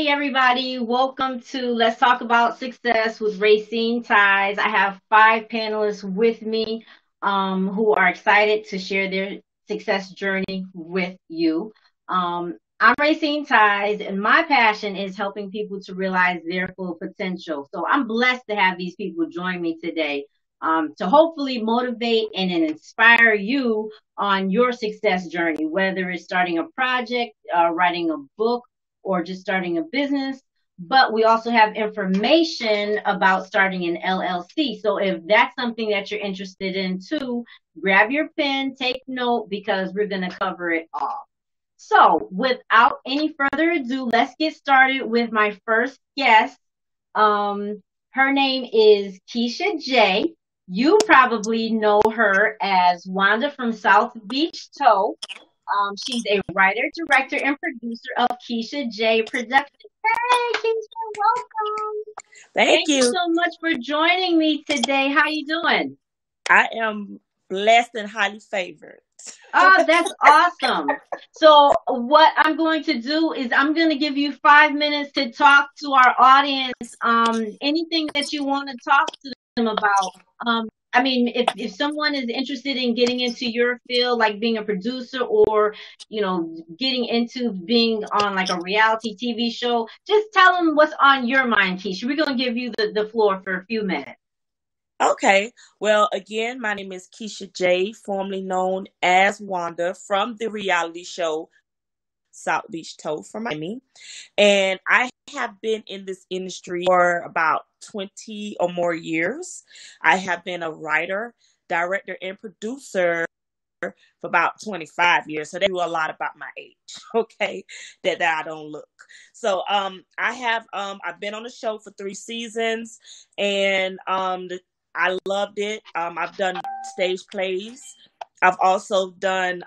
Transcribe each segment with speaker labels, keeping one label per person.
Speaker 1: Hey everybody, welcome to Let's Talk About Success with Racine Ties. I have five panelists with me who are excited to share their success journey with you. I'm Racine Ties, and my passion is helping people to realize their full potential. So I'm blessed to have these people join me today to hopefully motivate and inspire you on your success journey, whether it's starting a project, writing a book, or just starting a business. But we also have information about starting an LLC. So if that's something that you're interested in too, grab your pen, take note, because we're going to cover it all. So without any further ado, let's get started with my first guest. Her name is Keisha J. You probably know her as Wanda from South Beach Toe. She's a writer, director, and producer of Keisha J Productions. Hey, Keisha, welcome.
Speaker 2: Thank
Speaker 1: Thank you
Speaker 2: you.
Speaker 1: so much for joining me today. How you doing?
Speaker 2: I am blessed and highly favored.
Speaker 1: Oh, that's awesome. So what I'm going to do is I'm going to give you 5 minutes to talk to our audience. Anything that you want to talk to them about. I mean, if someone is interested in getting into your field, like being a producer or, getting into being on like a reality TV show, just tell them what's on your mind, Keisha. We're going to give you the floor for a few minutes.
Speaker 2: Okay. Well, again, my name is Keisha J, formerly known as Wanda from the reality show South Beach Toe from Miami. And I have been in this industry for about 20 or more years. I have been a writer, director, and producer for about 25 years. So they do a lot about my age, okay, that I don't look. So I've been on the show for 3 seasons, and I loved it. I've done stage plays. I've also done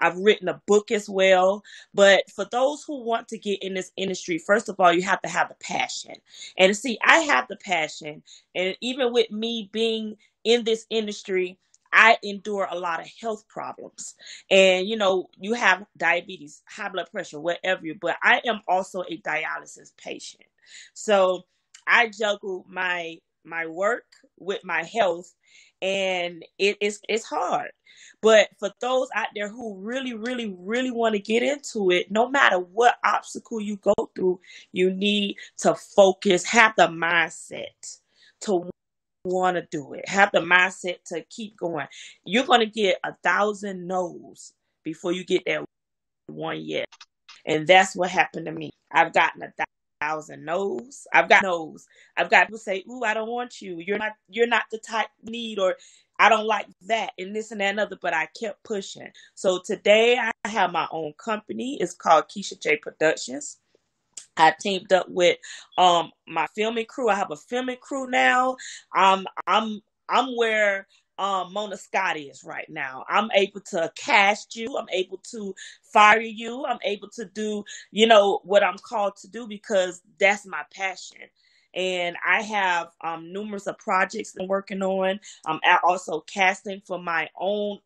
Speaker 2: I've written a book as well. But for those who want to get in this industry, first of all, you have to have the passion. And see, I have the passion. And even with me being in this industry, I endure a lot of health problems. And you have diabetes, high blood pressure, whatever, but I am also a dialysis patient. So I juggle my work with my health, and it's hard. But for those out there who really, really, really want to get into it, no matter what obstacle you go through, you need to focus, have the mindset to want to do it, have the mindset to keep going. You're going to get 1,000 no's before you get that one yes. And that's what happened to me. I've gotten 1,000 no's. I've got no's. I've got people say, "Ooh, I don't want you. You're not the type need," or "I don't like that," and this and that and other. But I kept pushing. So today I have my own company. It's called Keisha J Productions. I teamed up with my filming crew. I have a filming crew now. I'm where Mona Scott is right now. I'm able to cast you. I'm able to fire you. I'm able to do what I'm called to do because that's my passion. And I have numerous of projects I'm working on. I'm also casting for my own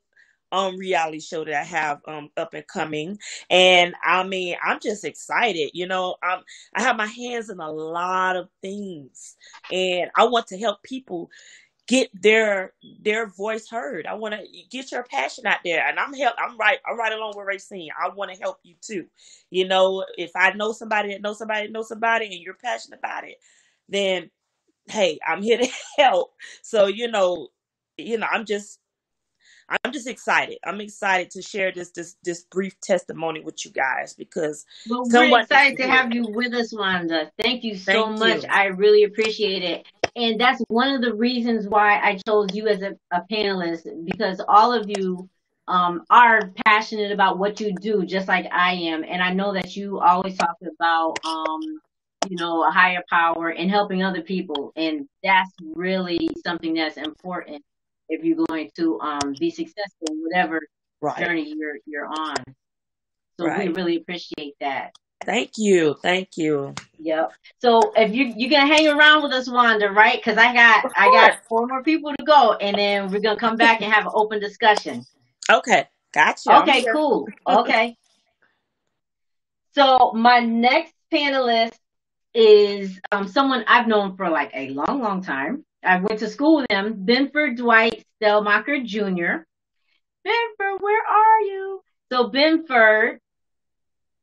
Speaker 2: reality show that I have up and coming. And I mean, I'm just excited. I have my hands in a lot of things, and I want to help people get their voice heard. I want to get your passion out there, and I'm right along with Racine. I want to help you too. If I know somebody that knows somebody that knows somebody, and you're passionate about it, then hey, I'm here to help. So I'm just excited. I'm excited to share this brief testimony with you guys because
Speaker 1: Well, we're
Speaker 2: someone needs
Speaker 1: excited
Speaker 2: to
Speaker 1: to
Speaker 2: hear
Speaker 1: have
Speaker 2: it.
Speaker 1: you with us, Wanda. Thank you so
Speaker 2: Thank
Speaker 1: much.
Speaker 2: you.
Speaker 1: I really appreciate it. And that's one of the reasons why I chose you as a panelist, because all of you are passionate about what you do, just like I am. And I know that you always talk about, a higher power and helping other people. And that's really something that's important if you're going to be successful in whatever
Speaker 2: Right.
Speaker 1: journey you're on. So we
Speaker 2: Right.
Speaker 1: really appreciate that.
Speaker 2: Thank you. Thank you.
Speaker 1: Yep. So if you're gonna hang around with us, Wanda, right? Because I got
Speaker 2: Of
Speaker 1: I
Speaker 2: course.
Speaker 1: got four more people to go, and then we're gonna come back and have an open discussion.
Speaker 2: Okay. Gotcha. I'm
Speaker 1: Okay,
Speaker 2: here.
Speaker 1: cool. Okay. So my next panelist is someone I've known for like a long, long time. I went to school with him, Benford Dwight Stellmacher Jr. Benford, where are you? So Benford,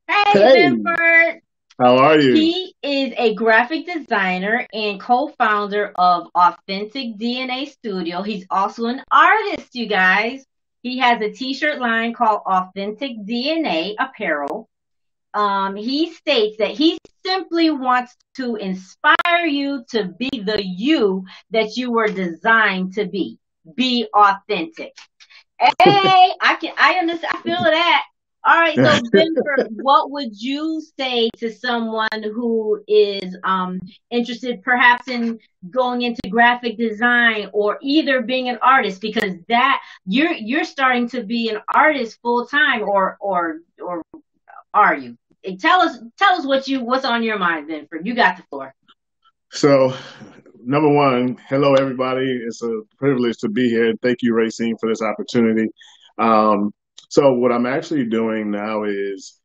Speaker 1: hey
Speaker 3: Hey,
Speaker 1: Benford,
Speaker 3: how are you?
Speaker 1: he is a graphic designer and co-founder of Authentic DNA Studio. He's also an artist, you guys. He has a t-shirt line called Authentic DNA Apparel. He states that he simply wants to inspire you to be the you that you were designed to be. Be authentic. Hey, I understand. I feel that. All right, so Benford, what would you say to someone who is interested perhaps in going into graphic design or either being an artist, because that you're starting to be an artist full time, or are you? Tell us what's on your mind, Benford. You got the floor.
Speaker 3: So, number one, hello everybody. It's a privilege to be here. Thank you, Racine, for this opportunity. Um, so, what I'm actually doing now is,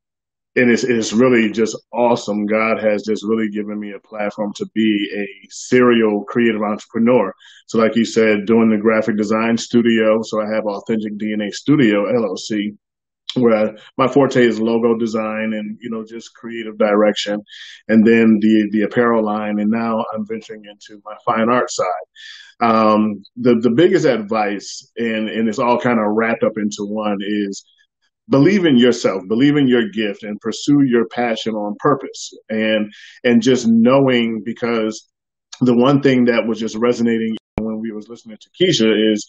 Speaker 3: and it's really just awesome. God has just really given me a platform to be a serial creative entrepreneur. So, like you said, doing the graphic design studio. So, I have Authentic DNA Studio LLC, where my forte is logo design and just creative direction, and then the apparel line, and now I'm venturing into my fine art side. The biggest advice, and it's all kind of wrapped up into one, is believe in yourself, believe in your gift, and pursue your passion on purpose, and just knowing, because the one thing that was just resonating when we was listening to Keisha is,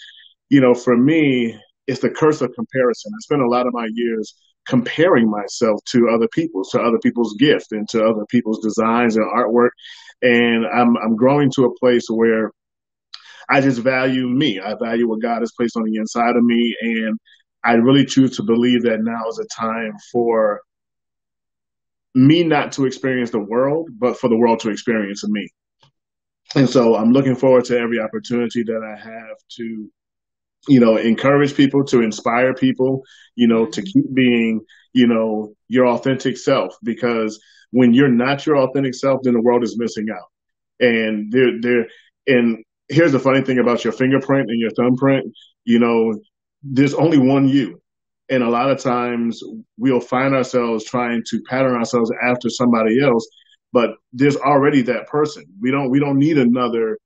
Speaker 3: for me, it's the curse of comparison. I spent a lot of my years comparing myself to other people's gift, and to other people's designs and artwork. And I'm growing to a place where I just value me. I value what God has placed on the inside of me. And I really choose to believe that now is a time for me not to experience the world, but for the world to experience me. And so I'm looking forward to every opportunity that I have to, encourage people, to inspire people, to keep being, your authentic self. Because when you're not your authentic self, then the world is missing out. And and here's the funny thing about your fingerprint and your thumbprint, there's only one you. And a lot of times we'll find ourselves trying to pattern ourselves after somebody else, but there's already that person. We don't need another,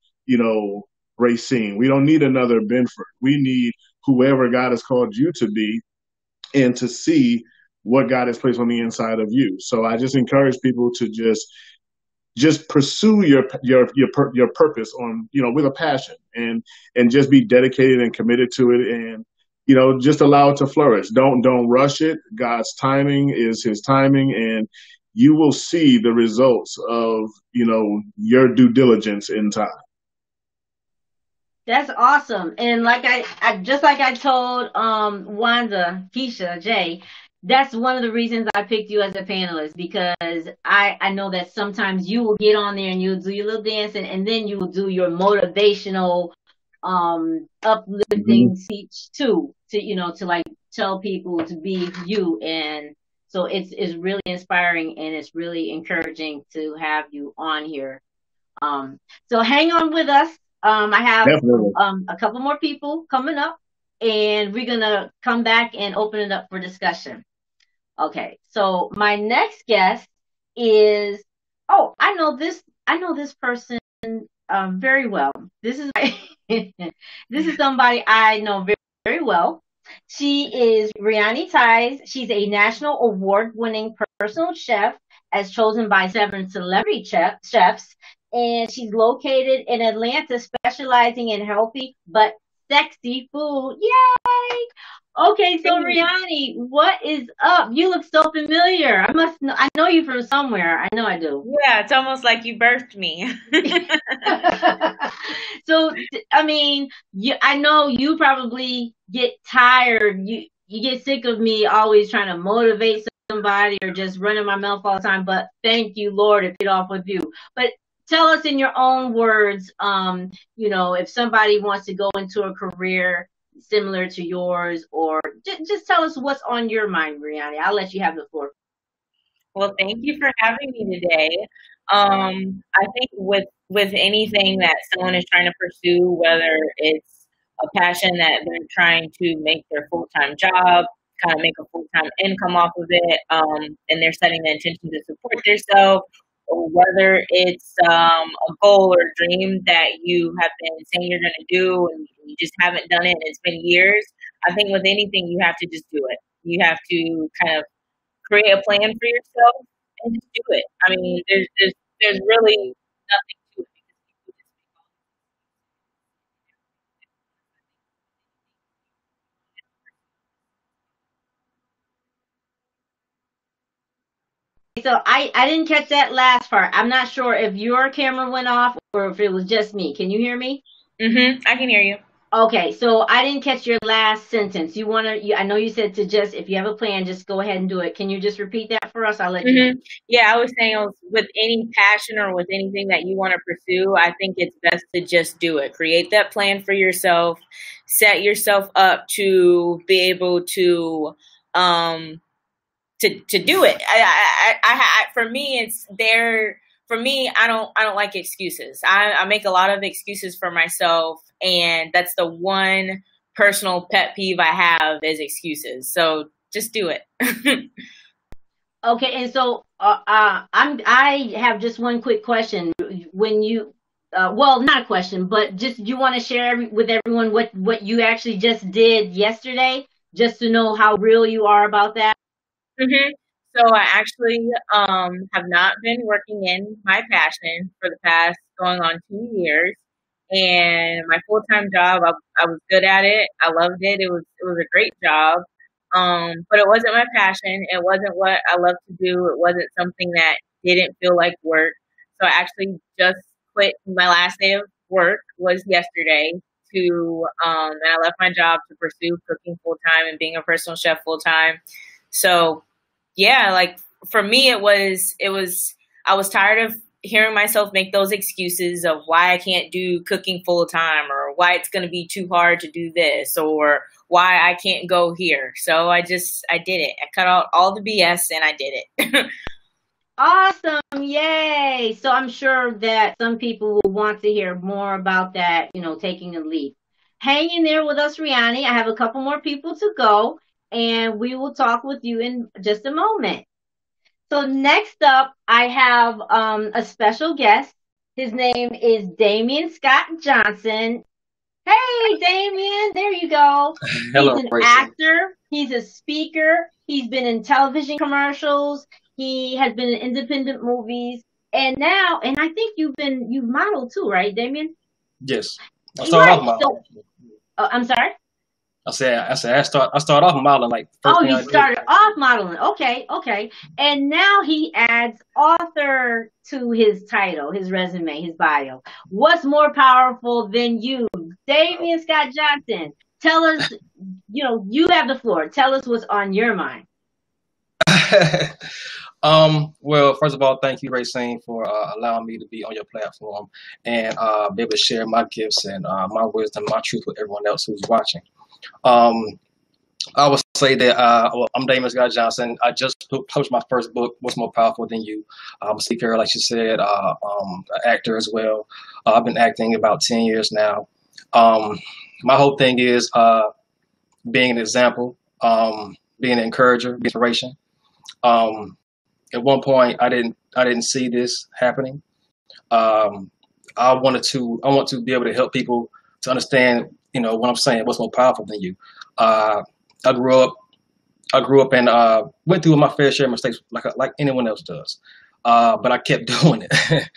Speaker 3: Racine. We don't need another Benford. We need whoever God has called you to be, and to see what God has placed on the inside of you. So I just encourage people to just pursue your purpose on, with a passion, and just be dedicated and committed to it, and just allow it to flourish. Don't rush it. God's timing is his timing, and you will see the results of your due diligence in time.
Speaker 1: That's awesome. And like I just like I told Wanda, Keisha, Jay, that's one of the reasons I picked you as a panelist, because I know that sometimes you will get on there and you'll do your little dancing, and then you will do your motivational uplifting speech too, to like tell people to be you. And so it's really inspiring, and it's really encouraging to have you on here. So hang on with us. I have
Speaker 3: Definitely.
Speaker 1: a couple more people coming up, and we're gonna come back and open it up for discussion. Okay, so my next guest is, oh, I know this person very well. This is this is somebody I know very, very well. She is Riani Ties. She's a national award-winning personal chef, as chosen by 7 celebrity chefs, and she's located in Atlanta, specializing in healthy but sexy food. Yay! Okay, so Riani, what is up? You look so familiar. I know you from somewhere. I know I do.
Speaker 4: Yeah, it's almost like you birthed me.
Speaker 1: So, I mean, I know you probably get tired. You get sick of me always trying to motivate somebody or just running my mouth all the time. But thank you, Lord, it paid off with you. But tell us in your own words, if somebody wants to go into a career similar to yours, or just tell us what's on your mind, Riani. I'll let you have the floor.
Speaker 4: Well, thank you for having me today. I think with anything that someone is trying to pursue, whether it's a passion that they're trying to make their full-time job, kind of make a full-time income off of it, and they're setting the intention to support themselves, or whether it's a goal or dream that you have been saying you're going to do and you just haven't done it, and it's been years. I think with anything, you have to just do it. You have to kind of create a plan for yourself and just do it. I mean, there's really nothing to it because people just make all
Speaker 1: So I didn't catch that last part. I'm not sure if your camera went off or if it was just me. Can you hear me?
Speaker 4: I can hear you.
Speaker 1: Okay, so I didn't catch your last sentence. I know you said to just, if you have a plan, just go ahead and do it. Can you just repeat that for us? I'll let you.
Speaker 4: Yeah, I was saying with any passion or with anything that you want to pursue, I think it's best to just do it. Create that plan for yourself. Set yourself up to be able to do it. For me, it's there. For me, I don't like excuses. I make a lot of excuses for myself, and that's the one personal pet peeve I have is excuses. So just do it.
Speaker 1: Okay, and so I have just one quick question. When you, well, not a question, but just you want to share with everyone what you actually just did yesterday, just to know how real you are about that.
Speaker 4: So I actually have not been working in my passion for the past going on 2 years. And my full time job, I was good at it. I loved it. It was a great job. But it wasn't my passion. It wasn't what I love to do. It wasn't something that didn't feel like work. So I actually just quit. My last day of work was yesterday and I left my job to pursue cooking full time and being a personal chef full time. So yeah, like for me, I was tired of hearing myself make those excuses of why I can't do cooking full time or why it's going to be too hard to do this or why I can't go here. So I did it. I cut out all the BS and I did it.
Speaker 1: Awesome. Yay. So I'm sure that some people will want to hear more about that, taking a leap. Hang in there with us, Riani. I have a couple more people to go, and we will talk with you in just a moment. So next up, I have a special guest. His name is Damian Scott Johnson. Hey, Damian, there you go.
Speaker 5: Hello,
Speaker 1: he's an actor. He's a speaker. He's been in television commercials. He has been in independent movies. And I think you've modeled too, right, Damian?
Speaker 5: Yes. I started off modeling.
Speaker 1: I'm sorry?
Speaker 5: I started off modeling like first
Speaker 1: you started off modeling. Okay. And now he adds author to his title, his resume, his bio. What's more powerful than you? Damian Scott Johnson. Tell us, you have the floor. Tell us what's on your mind.
Speaker 5: Well, first of all, thank you, Racine, for allowing me to be on your platform and be able to share my gifts and my wisdom, my truth with everyone else who's watching. I would say that I'm Damian Scott Johnson. I just published my first book, What's More Powerful Than You. I'm a speaker, like you said, an actor as well. I've been acting about 10 years now. My whole thing is being an example, being an encourager, inspiration. At one point, I didn't see this happening. I want to be able to help people to understand, what I'm saying, what's more powerful than you. I grew up and went through my fair share of mistakes like anyone else does. But I kept doing it.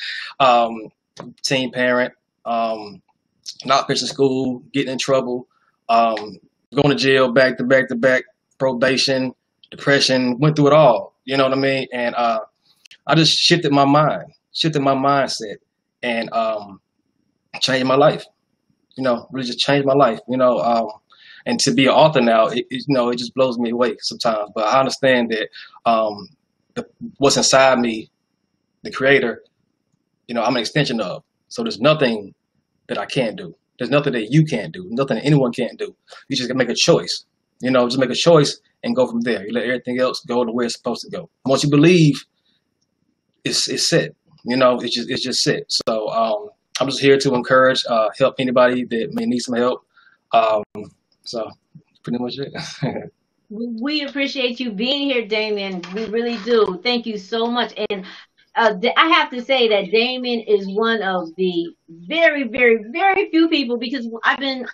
Speaker 5: Teen parent, not finishing school, getting in trouble, going to jail back to back to back, probation, depression, went through it all. You know what I mean? And I just shifted my mindset and changed my life. Really just changed my life. And to be an author now, it just blows me away sometimes. But I understand that what's inside me, the creator, I'm an extension of. So there's nothing that I can't do. There's nothing that you can't do. Nothing that anyone can't do. You just gotta make a choice. Just make a choice and go from there. You let everything else go the way it's supposed to go. Once you believe, it's set. You know, it's just set. So I'm just here to encourage, help anybody that may need some help. So pretty much it.
Speaker 1: We appreciate you being here, Damien. We really do. Thank you so much. And I have to say that Damien is one of the very, very, very few people, because I've been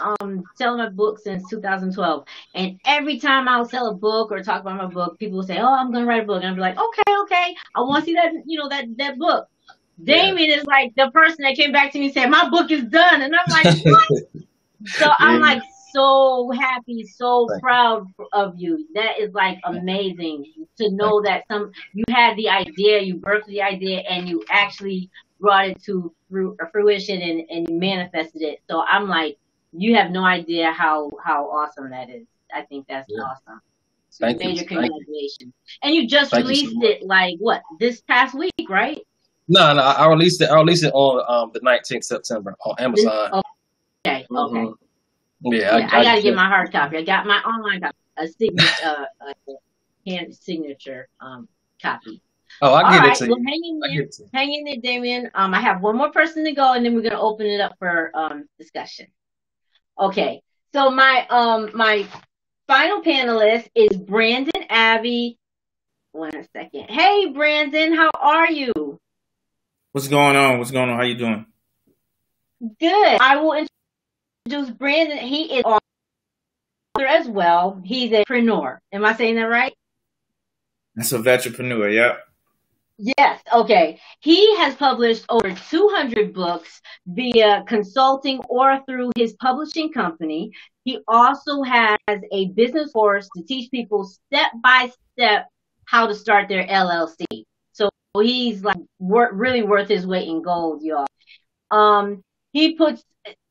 Speaker 1: selling my book since 2012. And every time I'll sell a book or talk about my book, people will say, "Oh, I'm going to write a book." And I'm like, okay. I want to see that, that book. Damien is like the person that came back to me and said, "My book is done." And I'm like, what? So I'm like so happy, so proud of you. That is like amazing to know that you had the idea, you birthed the idea, and you actually brought it to fruition and you manifested it. So I'm like, you have no idea how awesome that is. I think that's awesome. So major congratulations. And you just released it like what, this past week, right?
Speaker 5: No, I released it on the 19th September on Amazon.
Speaker 1: Okay.
Speaker 5: Yeah,
Speaker 1: I gotta get my hard copy. I got my online copy, a signature, hand signature copy.
Speaker 5: Oh, I get it to you.
Speaker 1: Well, hang in there, Damien. I have one more person to go, and then we're gonna open it up for discussion. Okay, so my final panelist is Brandon Abbey. 1 second. Hey, Brandon, how are you?
Speaker 6: What's going on? How you doing?
Speaker 1: Good. I will introduce Brandon. He is an author as well. He's a entrepreneur. Am I saying that right?
Speaker 6: That's a vetrepreneur, yeah.
Speaker 1: Yes. Okay. He has published over 200 books via consulting or through his publishing company. He also has a business course to teach people step by step how to start their LLC. So he's like really worth his weight in gold, y'all.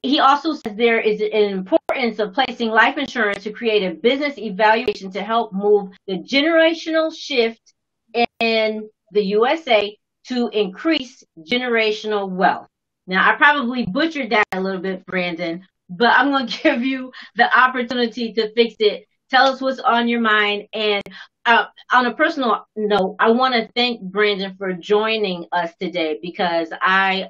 Speaker 1: He also says there is an importance of placing life insurance to create a business evaluation to help move the generational shift in the USA to increase generational wealth. Now, I probably butchered that a little bit, Brandon, but I'm going to give you the opportunity to fix it. Tell us what's on your mind. And on a personal note, I want to thank Brandon for joining us today, because I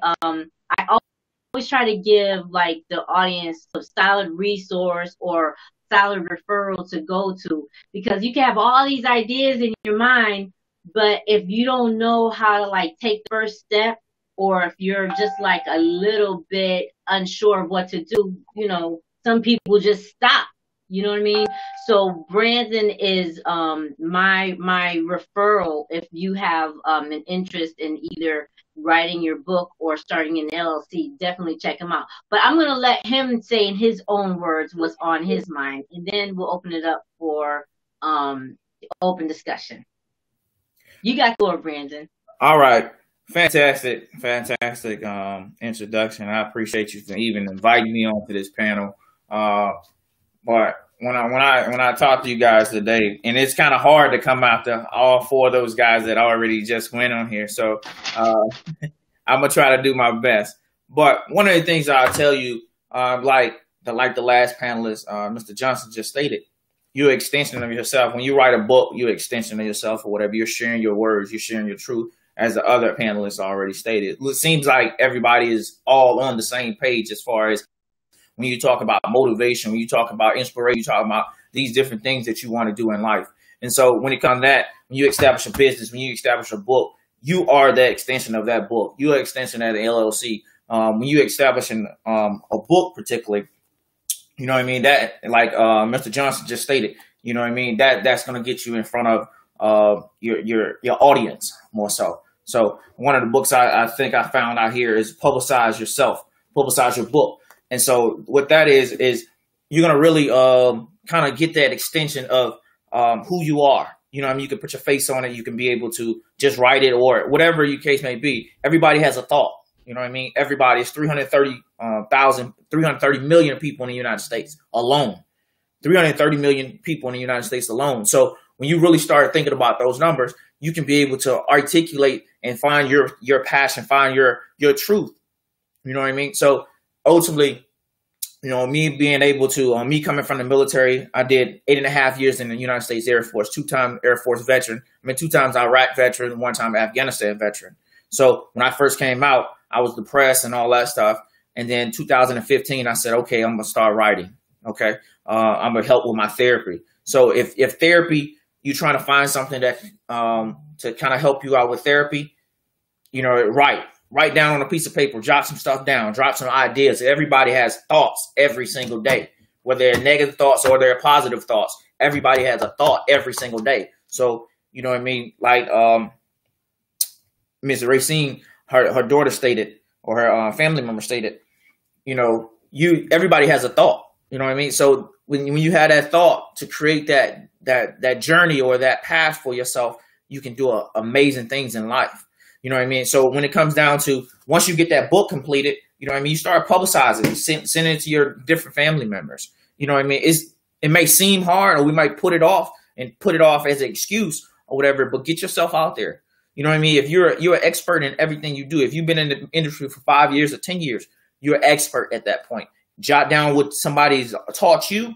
Speaker 1: always try to give like the audience a solid resource or solid referral to go to, because you can have all these ideas in your mind, but if you don't know how to like take the first step, or if you're just like a little bit unsure of what to do, some people just stop. You know what I mean? So Brandon is my referral if you have an interest in either writing your book or starting an LLC. Definitely check him out. But I'm going to let him say in his own words what's on his mind, and then we'll open it up for open discussion. You got the floor, Brandon.
Speaker 6: All right. Fantastic introduction. I appreciate you for even inviting me onto this panel. But when I talk to you guys today, and it's kind of hard to come after all four of those guys that already just went on here, so I'm gonna try to do my best. But one of the things I'll tell you, like the last panelist, Mr. Johnson just stated, you're an extension of yourself. When you write a book, you're an extension of yourself or whatever. You're sharing your words, you're sharing your truth, as the other panelists already stated. It seems like everybody is all on the same page as far as when you talk about motivation, when you talk about inspiration, you talk about these different things that you want to do in life. And so when it comes to that, when you establish a business, when you establish a book, you are the extension of that book. You are an extension of the LLC. When you establish a book particularly, you know what I mean? That, like Mr. Johnson just stated, you know what I mean? That's going to get you in front of your audience more so. So one of the books I think I found out here is Publicize Yourself, publicize your book. And so what that is you're going to really kind of get that extension of who you are. You know what I mean? You can put your face on it. You can be able to just write it or whatever your case may be. Everybody has a thought. You know what I mean? Everybody is 330 million people in the United States alone. 330 million people in the United States alone. So when you really start thinking about those numbers, you can be able to articulate and find your passion, find your truth. You know what I mean? So ultimately, you know, me being able to, me coming from the military, I did 8.5 years in the United States Air Force, 2-time Air Force veteran. I mean, 2 times Iraq veteran, 1 time Afghanistan veteran. So when I first came out, I was depressed and all that stuff. And then 2015, I said, okay, I'm going to start writing. Okay. I'm going to help with my therapy. So if therapy, you're trying to find something that, to kind of help you out with therapy, you know, write down on a piece of paper, jot some stuff down, drop some ideas. Everybody has thoughts every single day, whether they're negative thoughts or they're positive thoughts. Everybody has a thought every single day. So, you know what I mean? Like, Ms. Racine, her daughter stated, or her family member stated, you know, everybody has a thought, you know what I mean? So when you have that thought to create that journey or that path for yourself, you can do amazing things in life. You know what I mean? So when it comes down to, once you get that book completed, you know what I mean? You start publicizing, send it to your different family members. You know what I mean? It may seem hard, or we might put it off as an excuse or whatever, but get yourself out there. You know what I mean? If you're an expert in everything you do, if you've been in the industry for 5 years or 10 years, you're an expert at that point. Jot down what somebody's taught you,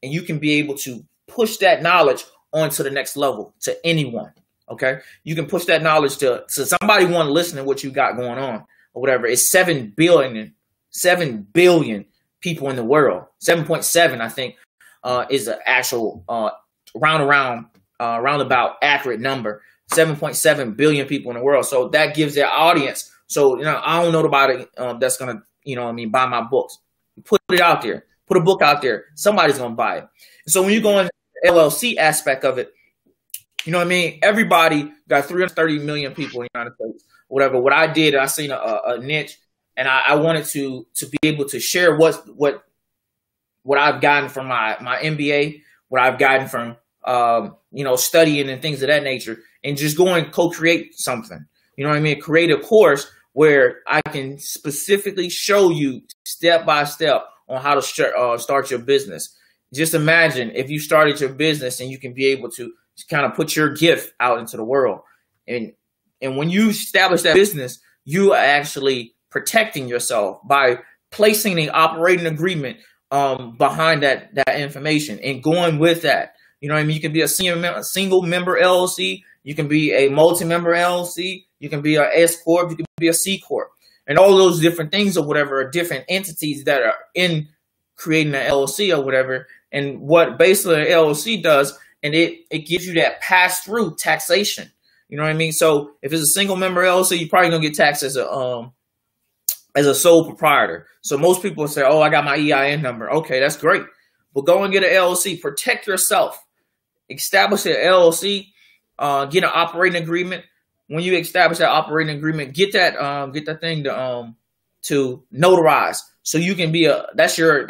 Speaker 6: and you can be able to push that knowledge onto the next level to anyone. Okay, you can push that knowledge to somebody want to listen to what you got going on or whatever. It's 7 billion people in the world. 7.7, I think, is an actual roundabout accurate number. 7.7 billion people in the world. So that gives their audience. So, you know, I don't know nobody that's gonna, you know what I mean, buy my books. Put it out there. Put a book out there. Somebody's gonna buy it. So when you go in the LLC aspect of it, you know what I mean? Everybody got 330 million people in the United States, whatever. What I did, I seen a niche, and I wanted to be able to share what I've gotten from my MBA, what I've gotten from you know, studying and things of that nature, and just go and co-create something. You know what I mean? Create a course where I can specifically show you step by step on how to start your business. Just imagine if you started your business and you can be able to kind of put your gift out into the world. And when you establish that business, you are actually protecting yourself by placing an operating agreement behind that information and going with that. You know what I mean? You can be a single member LLC. You can be a multi-member LLC. You can be a S Corp. You can be a C Corp. And all those different things or whatever are different entities that are in creating an LLC or whatever. And what basically an LLC does, and it gives you that pass-through taxation. You know what I mean? So if it's a single member LLC, you're probably gonna get taxed as a sole proprietor. So most people say, "Oh, I got my EIN number." Okay, that's great. But go and get an LLC. Protect yourself. Establish an LLC. Get an operating agreement. When you establish that operating agreement, get that thing to notarize. So you can be that's your.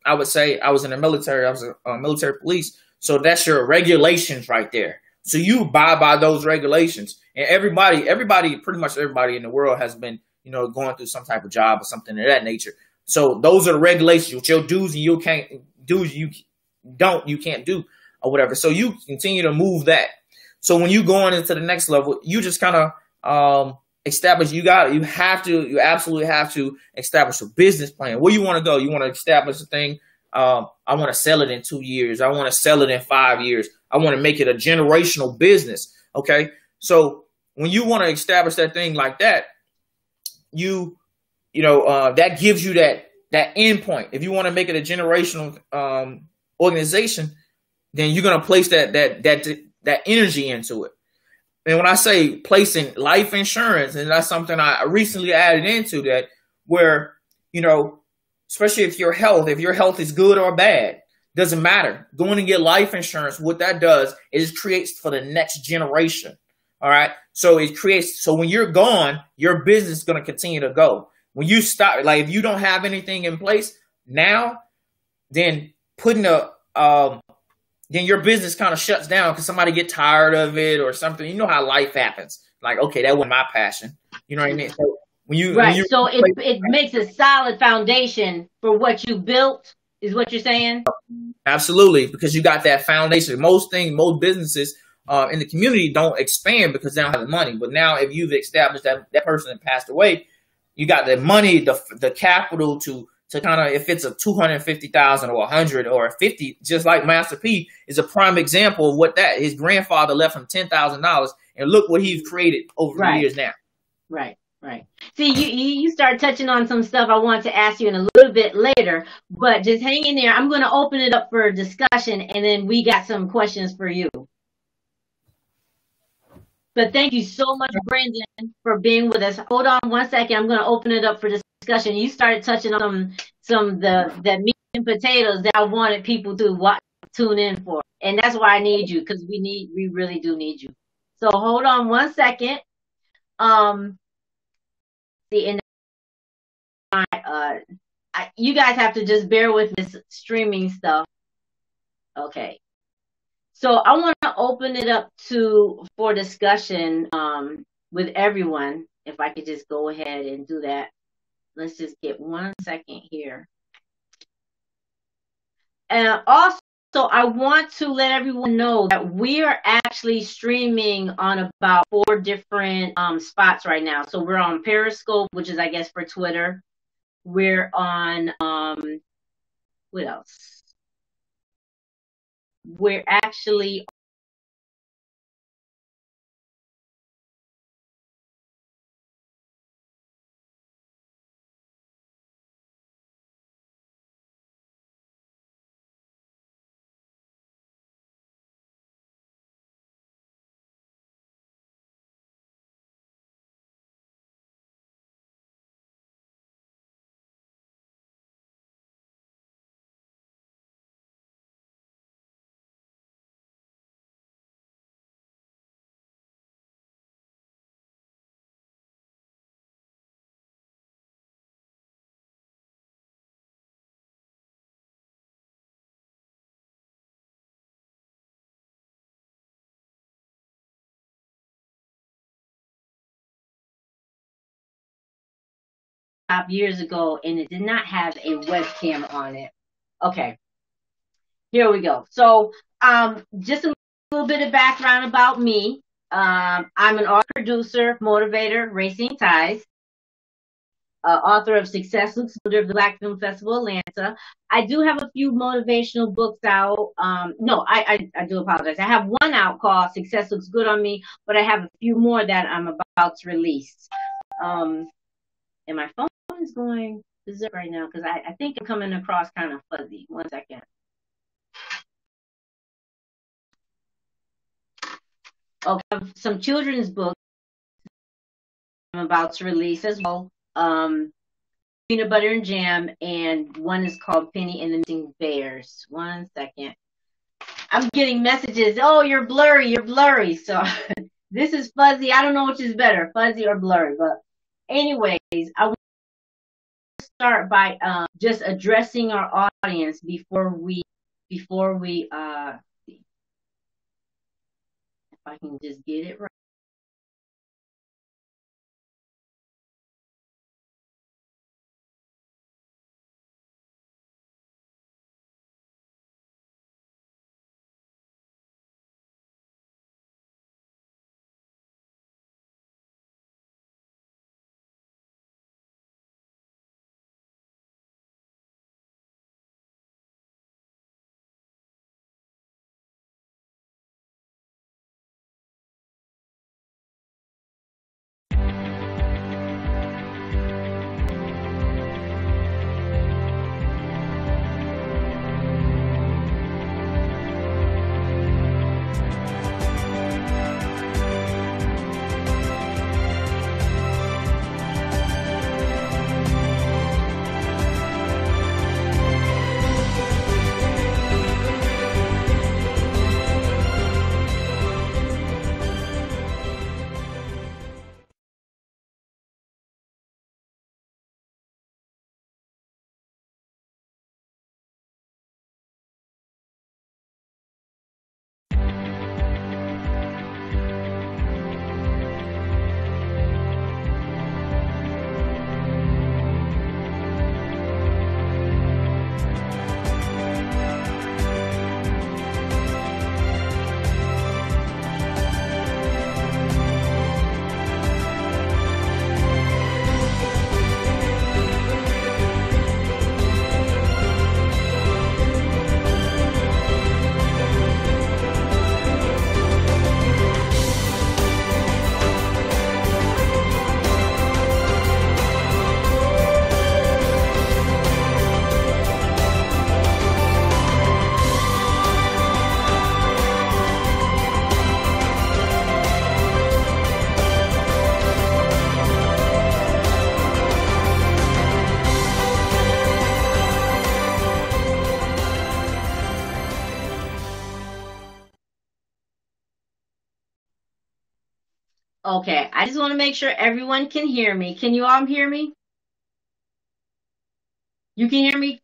Speaker 6: I would say I was in the military. I was a military police. So that's your regulations right there. So you abide by those regulations. And pretty much everybody in the world has been, you know, going through some type of job or something of that nature. So those are the regulations, what your do's and you can't do, you can't do or whatever. So you continue to move that. So when you go on into the next level, you just kind of establish, you absolutely have to establish a business plan. Where you want to go? You want to establish a thing. I want to sell it in 2 years. I want to sell it in 5 years. I want to make it a generational business. Okay. So when you want to establish that thing like that, that gives you that end point. If you want to make it a generational organization, then you're going to place that energy into it. And when I say placing life insurance, and that's something I recently added into that, where, you know, especially if your health is good or bad, doesn't matter. Going and get life insurance, what that does is creates for the next generation. All right. So so when you're gone, your business is going to continue to go. When you stop, like if you don't have anything in place now, then then your business kind of shuts down because somebody get tired of it or something. You know how life happens. Like, okay, that wasn't my passion. You know what I mean? So
Speaker 1: so it makes a solid foundation for what you built, is what you're saying?
Speaker 6: Absolutely, because you got that foundation. Most businesses in the community don't expand because they don't have the money. But now if you've established that person that passed away, you got the money, the capital to to kind of, if it's a 250,000 or 100 or 50, just like Master P is a prime example of what that his grandfather left him $10,000, and look what he's created over the years now.
Speaker 1: Right. See, you start touching on some stuff I want to ask you in a little bit later, but just hang in there. I'm going to open it up for discussion, and then we got some questions for you. But thank you so much, Brandon, for being with us. Hold on one second. I'm going to open it up for discussion. You started touching on some the meat and potatoes that I wanted people to tune in for, and that's why I need you, because we really do need you. So hold on one second. You guys have to just bear with this streaming stuff. Okay. So I want to open it up for discussion with everyone. If I could just go ahead and do that. Let's just get 1 second here. And also, I want to let everyone know that we are actually streaming on about 4 different spots right now. So we're on Periscope, which is, I guess, for Twitter. We're on, what else? We're actually years ago, and it did not have a webcam on it. Okay, here we go. So just a little bit of background about me. I'm an author, producer, motivator, Racing Ties, author of Success Looks Good of the Black Film Festival Atlanta. I do have a few motivational books out. No, I do apologize. I have one out called Success Looks Good on Me, but I have a few more that I'm about to release. And my phone is going berserk right now because I think I'm coming across kind of fuzzy. 1 second. Okay, I have some children's books I'm about to release as well. Peanut Butter and Jam, and one is called Penny and the Missing Bears. 1 second. I'm getting messages. Oh, you're blurry. So this is fuzzy. I don't know which is better, fuzzy or blurry. But anyways, I want to start by just addressing our audience before we see if I can just get it right. Okay, I just want to make sure everyone can hear me. Can you all hear me? You can hear me?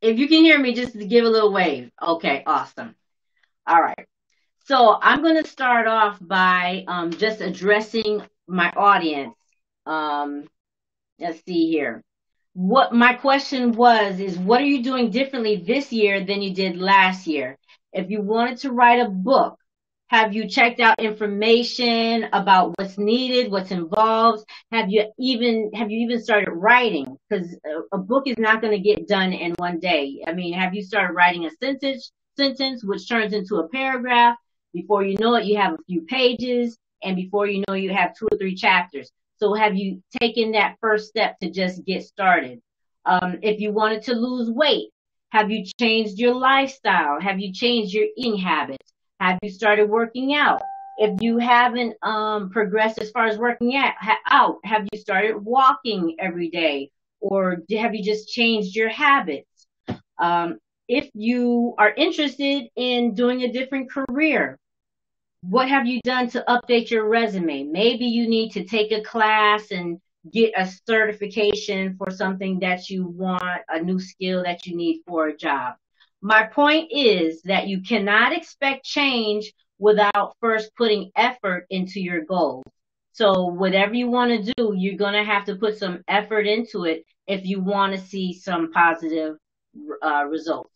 Speaker 1: If you can hear me, just give a little wave. Okay, awesome. All right. So I'm going to start off by just addressing my audience. Let's see here. What my question was is, what are you doing differently this year than you did last year? If you wanted to write a book, have you checked out information about what's needed, what's involved? Have you even started writing? Because a book is not going to get done in one day. I mean, have you started writing a sentence which turns into a paragraph? Before you know it, you have a few pages, and before you know, you have 2 or 3 chapters. So have you taken that first step to just get started? If you wanted to lose weight, have you changed your lifestyle? Have you changed your eating habits? Have you started working out? If you haven't progressed as far as working out, have you started walking every day? Or have you just changed your habits? If you are interested in doing a different career, what have you done to update your resume? Maybe you need to take a class and get a certification for something that you want, a new skill that you need for a job. My point is that you cannot expect change without first putting effort into your goals. So whatever you want to do, you're going to have to put some effort into it if you want to see some positive results.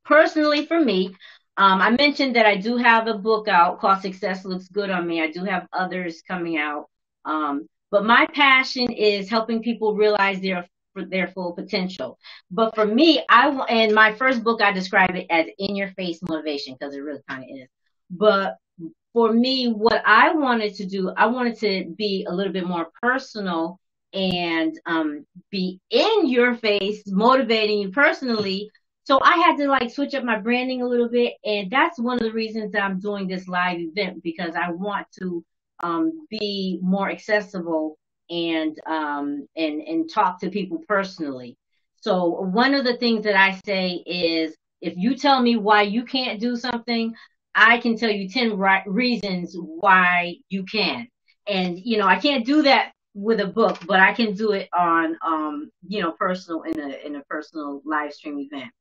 Speaker 1: Personally, for me, I mentioned that I do have a book out called Success Looks Good on Me. I do have others coming out. But my passion is helping people realize their full potential. But for me, in my first book, I describe it as in-your-face motivation, because it really kind of is. But for me, what I wanted to do, I wanted to be a little bit more personal and be in your face, motivating you personally. So I had to switch up my branding a little bit, and that's one of the reasons that I'm doing this live event, because I want to be more accessible and talk to people personally. So one of the things that I say is, if you tell me why you can't do something, I can tell you 10 reasons why you can. And I can't do that with a book, but I can do it on personal in a personal live stream event.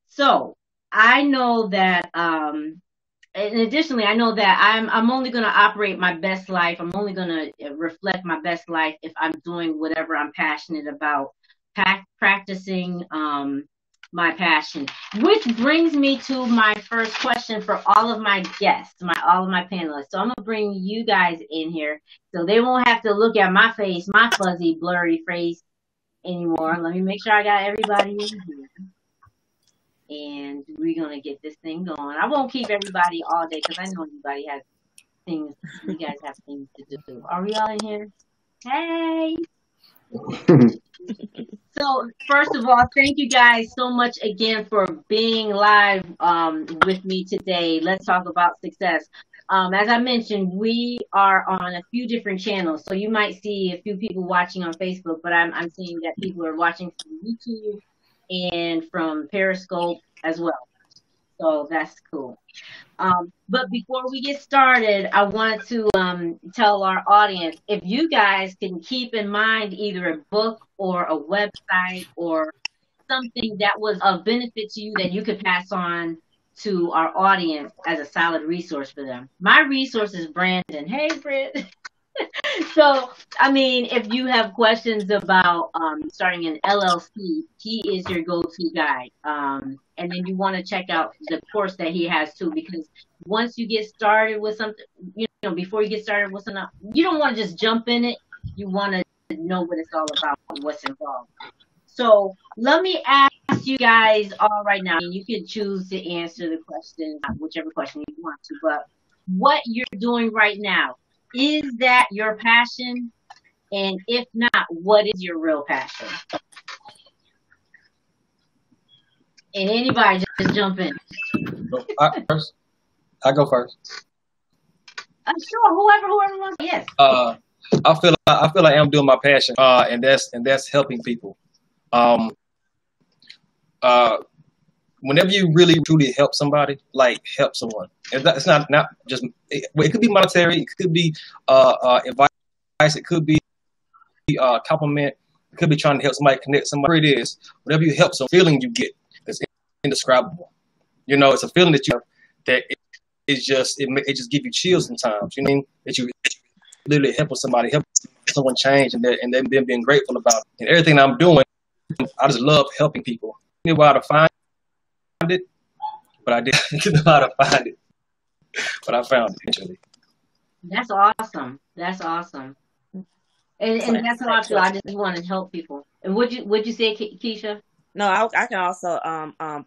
Speaker 1: So I know that, and additionally, I know that I'm only going to operate my best life. I'm only going to reflect my best life if I'm doing whatever I'm passionate about, practicing my passion. Which brings me to my first question for all of my guests, all of my panelists. So I'm going to bring you guys in here so they won't have to look at my face, my fuzzy, blurry face anymore. Let me make sure I got everybody in here. And we're going to get this thing going. I won't keep everybody all day because I know everybody has things. You guys have things to do. Are we all in here? Hey! So, first of all, thank you guys so much again for being live with me today. Let's talk about success. As I mentioned, we are on a few different channels. So you might see a few people watching on Facebook, but I'm seeing that people are watching from YouTube and from Periscope as well. So that's cool. But before we get started, I want to tell our audience, if you guys can keep in mind either a book or a website or something that was of benefit to you that you could pass on to our audience as a solid resource for them. My resource is Brandon. Hey, Britt. So, I mean, if you have questions about starting an LLC, he is your go-to guy. And then you want to check out the course that he has too, because once you get started with something, before you get started with something, you don't want to just jump in it. You want to know what it's all about and what's involved. So let me ask you guys all right now, and you can choose to answer the question, whichever question you want to, but what you're doing right now, is that your passion? And if not, what is your real passion? And anybody just jump in.
Speaker 5: I go first.
Speaker 1: Sure, whoever wants. Yes.
Speaker 5: I feel like I'm doing my passion, and that's helping people. When whenever you really truly help somebody, like help someone, it's not just it could be monetary, it could be advice, it could be compliment, it could be trying to help somebody connect somebody. Whatever it is, whenever you help, some feeling you get is indescribable. You know, it's a feeling that you have that it just gives you chills sometimes. You know what I mean? That you literally helping somebody, help someone change, and them being grateful about it. And everything I'm doing, I just love helping people. I didn't know how to find it, but I didn't know how to find it. But I found it eventually.
Speaker 1: That's awesome. That's awesome. And that's how I feel. I just want to help people. And would you say, Keisha?
Speaker 2: No, I can also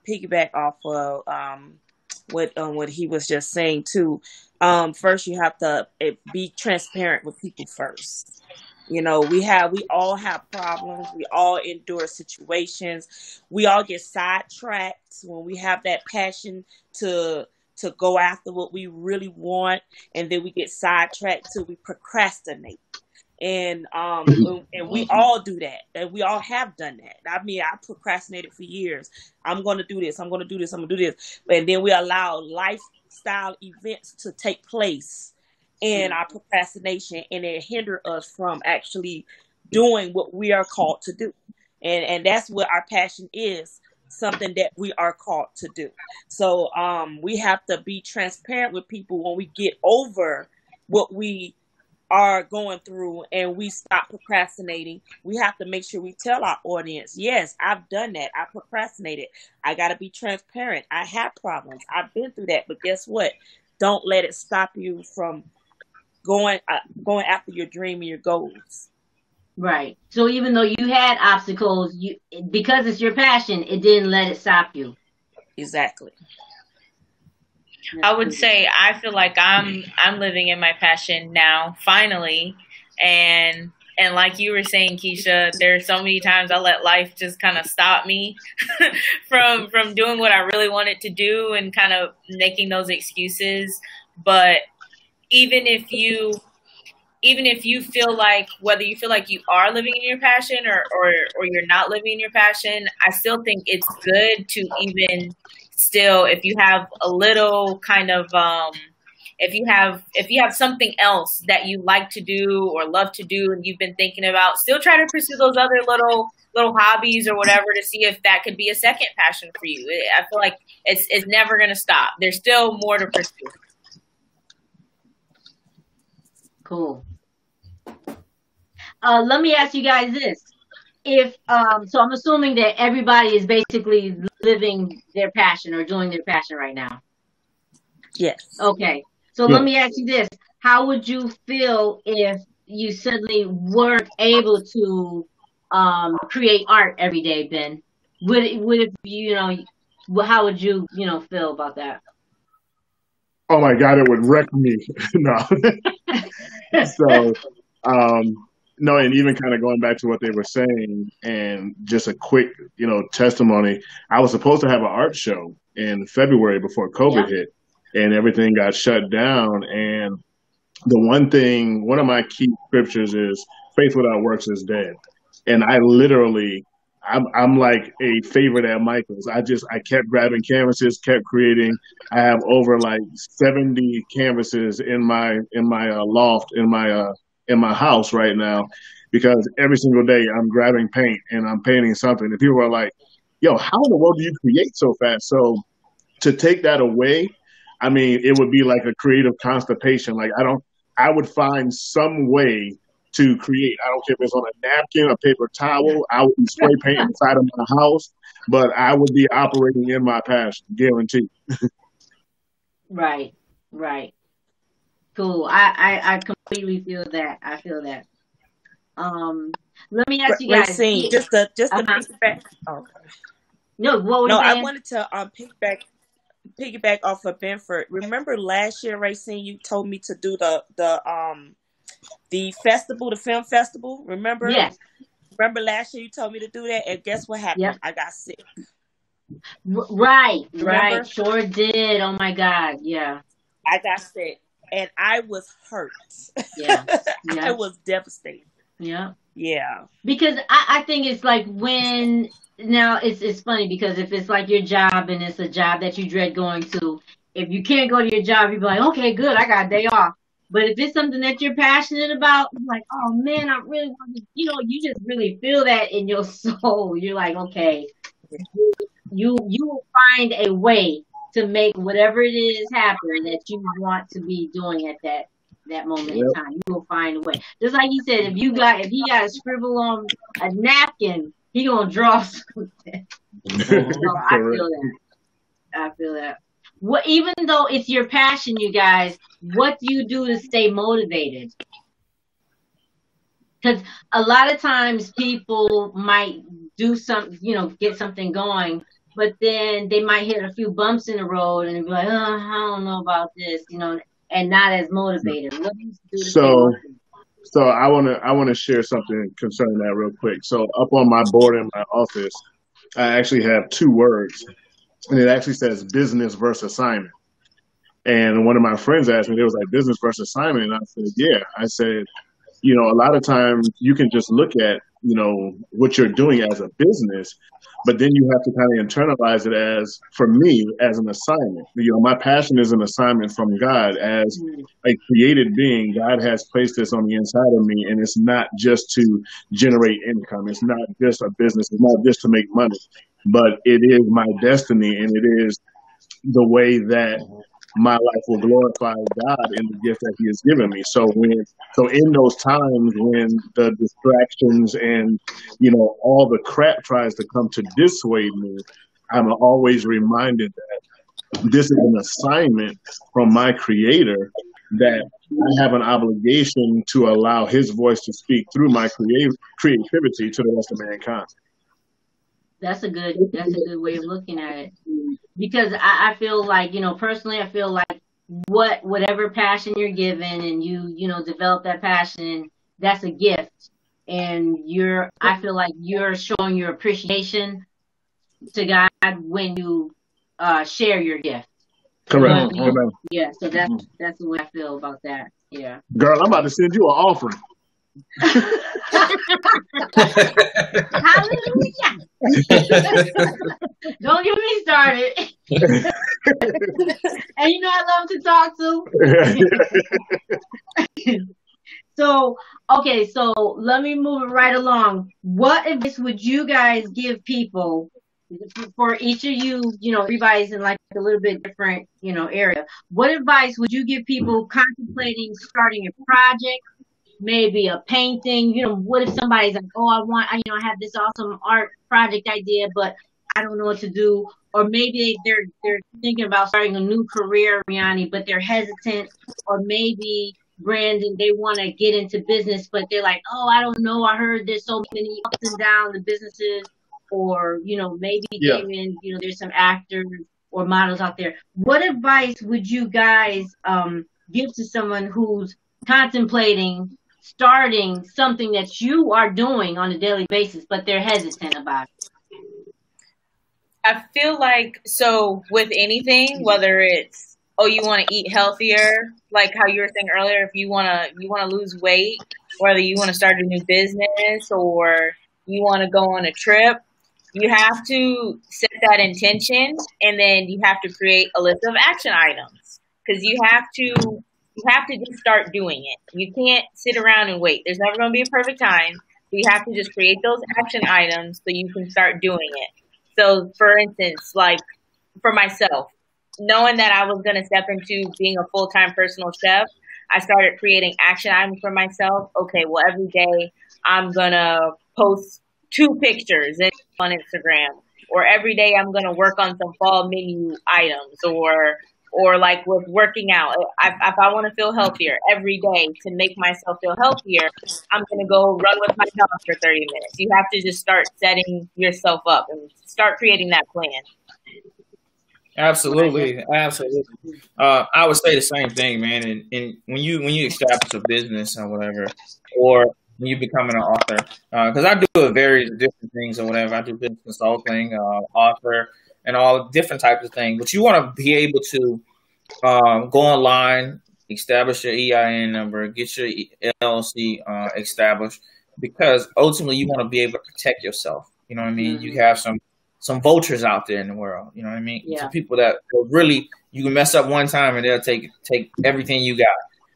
Speaker 2: piggyback off of what he was just saying too. First, you have to be transparent with people first. You know, we all have problems. We all endure situations. We all get sidetracked when we have that passion to go after what we really want, and then we get sidetracked till we procrastinate. And we all do that, and we all have done that. I mean, I procrastinated for years. I'm going to do this. I'm going to do this. I'm going to do this. And then we allow lifestyle events to take place in our procrastination, and it hinder us from actually doing what we are called to do. And that's what our passion is, something that we are called to do. So we have to be transparent with people when we get over what we are going through and we stop procrastinating. We have to make sure we tell our audience, yes, I've done that. I procrastinated. I got to be transparent. I have problems. I've been through that. But guess what? Don't let it stop you from going after your dream and your goals.
Speaker 1: Right. So even though you had obstacles, because it's your passion, it didn't let it stop you.
Speaker 2: Exactly.
Speaker 4: I would say I feel like I'm living in my passion now, finally, and like you were saying, Keisha, there's so many times I let life just kind of stop me from doing what I really wanted to do and kind of making those excuses. But even if you feel like, whether you feel like you are living in your passion or you're not living in your passion, I still think it's good to even still, if you have a little kind of, if you have something else that you like to do or love to do and you've been thinking about, still try to pursue those other little hobbies or whatever to see if that could be a second passion for you. I feel like it's never going to stop. There's still more to pursue.
Speaker 1: Cool. Let me ask you guys this. If so I'm assuming that everybody is basically living their passion or doing their passion right now.
Speaker 2: Yes.
Speaker 1: Okay. So let me ask you this. How would you feel if you suddenly weren't able to create art every day, Ben? Would it how would you feel about that?
Speaker 3: Oh my God, it would wreck me. No. So no, and even kind of going back to what they were saying, and just a quick, testimony. I was supposed to have an art show in February before COVID hit, and everything got shut down. And one of my key scriptures is, "Faith without works is dead." And I'm like a favorite at Michael's. I kept grabbing canvases, kept creating. I have over like 70 canvases in my loft in my house right now, because every single day I'm grabbing paint and I'm painting something. And people are like, yo, how in the world do you create so fast? So to take that away, I mean, it would be like a creative constipation. Like I would find some way to create. I don't care if it's on a napkin, a paper towel. I would be spray painting inside of my house, but I would be operating in my passion, guaranteed.
Speaker 1: Right. Cool. I completely feel that. I feel that. Let me ask you guys.
Speaker 2: Just to piggyback. Oh.
Speaker 1: No, what were you saying?
Speaker 2: I wanted to piggyback off of Benford. Remember last year, Racine, you told me to do the festival, the film festival. Remember?
Speaker 1: Yes.
Speaker 2: Remember last year you told me to do that, and guess what happened? Yep. I got sick.
Speaker 1: Right. Sure did. Oh my God. Yeah.
Speaker 2: I got sick, and I was hurt.
Speaker 1: Yeah.
Speaker 2: I was devastated.
Speaker 1: Yeah.
Speaker 2: Yeah.
Speaker 1: Because I think it's like when now it's funny because if it's like your job and it's a job that you dread going to, if you can't go to your job, you'd be like, okay, good, I got a day off. But if it's something that you're passionate about, you're like, oh man, I really want to, you just really feel that in your soul. You're like, okay, you will find a way to make whatever it is happen that you want to be doing at that moment in time. You will find a way. Just like he said, if he got to scribble on a napkin, he gonna draw something. So I feel that. What, even though it's your passion, you guys, what do you do to stay motivated? Because a lot of times people might do something, get something going, but then they might hit a few bumps in the road and be like, oh, I don't know about this, and not as motivated. What do you do to stay motivated?
Speaker 3: So I want to share something concerning that real quick. So up on my board in my office, I actually have 2 words, and it actually says business versus assignment. And one of my friends asked me, it was like business versus assignment, and I said, yeah. I said, a lot of times you can just look at, what you're doing as a business, but then you have to kind of internalize it as, for me, as an assignment. My passion is an assignment from God. As a created being, God has placed this on the inside of me, and it's not just to generate income. It's not just a business. It's not just to make money, but it is my destiny, and it is the way that my life will glorify God in the gift that He has given me. So in those times when the distractions and all the crap tries to come to dissuade me, I'm always reminded that this is an assignment from my Creator, that I have an obligation to allow His voice to speak through my creativity to the rest of mankind.
Speaker 1: That's a good way of looking at it. Because I feel like, personally, I feel like whatever passion you're given and you develop that passion, that's a gift. And I feel like you're showing your appreciation to God when you share your gift.
Speaker 3: Correct.
Speaker 1: Yeah, so that's the way I feel about that. Yeah.
Speaker 3: Girl, I'm about to send you an offering.
Speaker 1: Hallelujah. Don't get me started. And I love to talk to. So let me move it right along. What advice would you guys give people, for each of you, everybody's in like a little bit different, area. What advice would you give people contemplating starting a project? Maybe a painting, what if somebody's like, oh, I have this awesome art project idea, but I don't know what to do. Or maybe they're thinking about starting a new career, Riani, but they're hesitant. Or maybe, Brandon, they want to get into business, but they're like, oh, I don't know. I heard there's so many ups and downs in businesses. Or, maybe Damien, there's some actors or models out there. What advice would you guys give to someone who's contemplating starting something that you are doing on a daily basis, but they're hesitant about it?
Speaker 4: I feel like, so with anything, whether it's, you want to eat healthier, like how you were saying earlier, if you want to lose weight, whether you want to start a new business or you want to go on a trip, you have to set that intention, and then you have to create a list of action items, because you have to just start doing it. You can't sit around and wait. There's never going to be a perfect time. You have to just create those action items so you can start doing it. So, for instance, like for myself, knowing that I was going to step into being a full-time personal chef, I started creating action items for myself. Okay, well, every day I'm going to post 2 pictures on Instagram, or every day I'm going to work on some fall menu items, or like with working out, if I want to feel healthier every day to make myself feel healthier, I'm going to go run with my dog for 30 minutes. You have to just start setting yourself up and start creating that plan.
Speaker 6: Absolutely. I would say the same thing, man. And when you establish a business or whatever, or when you become an author, because I do various different things or whatever. I do business consulting, author, and all different types of things. But you want to be able to go online, establish your EIN number, get your LLC established, because ultimately you want to be able to protect yourself. You know what I mean? You have some vultures out there in the world. You know what I mean?
Speaker 1: Yeah.
Speaker 6: Some people that will really, you can mess up one time and they'll take everything you got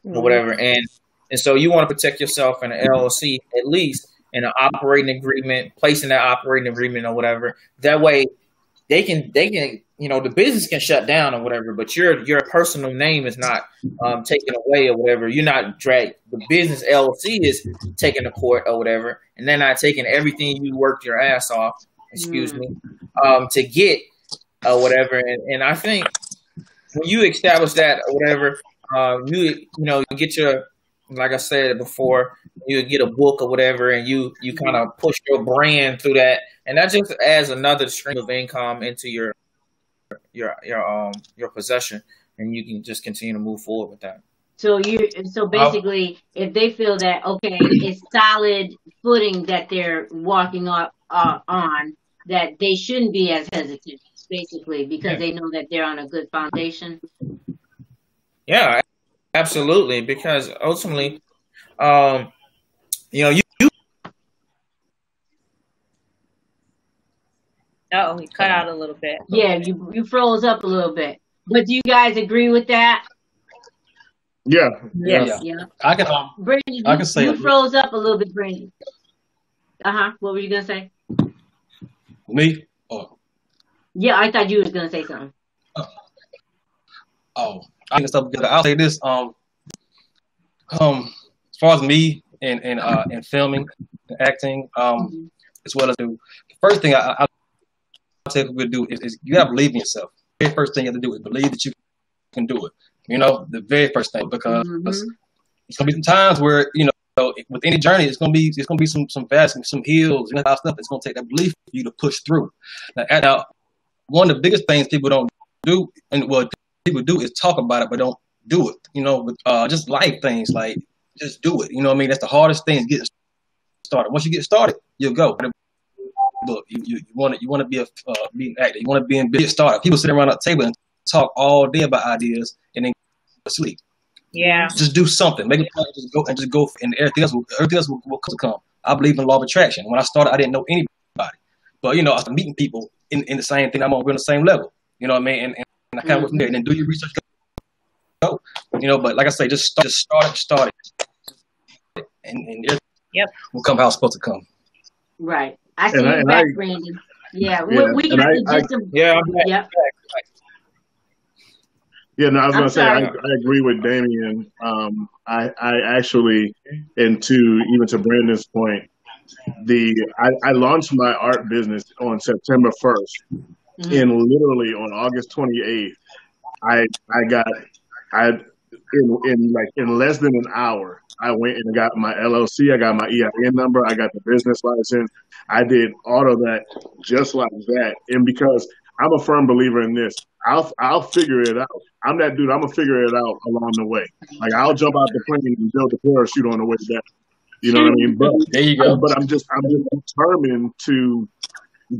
Speaker 6: or whatever. And so you want to protect yourself in an LLC, at least in an operating agreement, placing that operating agreement or whatever. That way they can, you know, the business can shut down or whatever, but your personal name is not taken away or whatever. You're not dragged. The business LLC is taken to court or whatever, and they're not taking everything you worked your ass off, excuse me, to get or whatever. And I think when you establish that or whatever, you know, you get your, like I said before, you get a book or whatever, and you kind of push your brand through that, and that just adds another stream of income into your possession, and you can just continue to move forward with that.
Speaker 1: So basically, if they feel that okay, it's solid footing that they're walking up on, that they shouldn't be as hesitant, basically, because they know that they're on a good foundation.
Speaker 6: Yeah, absolutely. Because ultimately, you know,
Speaker 4: Oh, he cut out a little bit.
Speaker 1: Yeah, you froze up a little bit. But do you guys agree with that?
Speaker 3: Yeah.
Speaker 2: Yes.
Speaker 1: Yeah.
Speaker 5: I can
Speaker 1: Brandon,
Speaker 5: I can say
Speaker 1: you
Speaker 5: it.
Speaker 1: froze up a little bit, Brandon. What were you gonna say?
Speaker 5: Me. Oh,
Speaker 1: Yeah, I thought you was gonna say something.
Speaker 5: I can stuff together. I'll say this. As far as me and filming, and acting, as well as the first thing I tell people to do is you gotta believe in yourself. The very first thing you have to do is believe that you can do it. You know, the very first thing, because it's gonna be some times where, you know, with any journey, it's gonna be some valleys, some hills, and that stuff. It's gonna take that belief for you to push through. Now, one of the biggest things people don't do, and what people do, is talk about it but don't do it. You know, with just life things, like just do it. You know what I mean? That's the hardest thing, is get started. Once you get started, you'll go. Look, you want to be an actor. You want to be in get started. People sit around a table and talk all day about ideas and then go to sleep.
Speaker 4: Yeah.
Speaker 5: Just do something. Make it just go, and everything else will come. I believe in law of attraction. When I started, I didn't know anybody, but you know, I was meeting people in the same thing. I'm on the same level. You know what I mean? And I kind of went from there. And then do your research. Go. You know, but like I say, just start it, and
Speaker 4: Yep.
Speaker 5: will come how it's supposed to come.
Speaker 1: Right. I see you back, Brandon. Yeah, we can get some.
Speaker 6: Yeah.
Speaker 1: Yep.
Speaker 3: Yeah, no, I was going to say,
Speaker 1: sorry.
Speaker 3: I agree with Damien. I actually, even to Brandon's point, I launched my art business on September 1st, and literally on August 28th, in less than an hour, I went and got my LLC, I got my EIN number, I got the business license. I did all of that just like that. And because I'm a firm believer in this, I'll figure it out. I'm that dude. I'm gonna figure it out along the way. Like, I'll jump out the plane and build the parachute on the way down. You know what I mean? But
Speaker 5: there you go.
Speaker 3: But I'm just determined to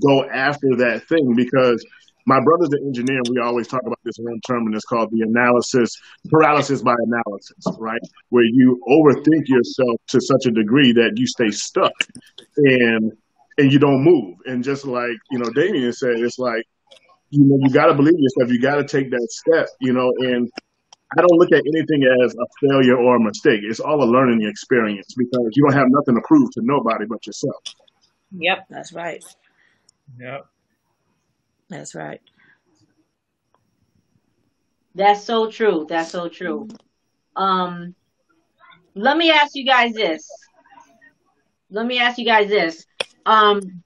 Speaker 3: go after that thing, because my brother's an engineer, and we always talk about this one term, and it's called the paralysis by analysis, right? Where you overthink yourself to such a degree that you stay stuck and you don't move. And just like, you know, Damien said, it's like, you know, you got to believe yourself. You got to take that step, you know, and I don't look at anything as a failure or a mistake. It's all a learning experience, because you don't have nothing to prove to nobody but yourself.
Speaker 4: Yep.
Speaker 2: That's right.
Speaker 6: Yep.
Speaker 2: That's right.
Speaker 1: That's so true. That's so true. Let me ask you guys this.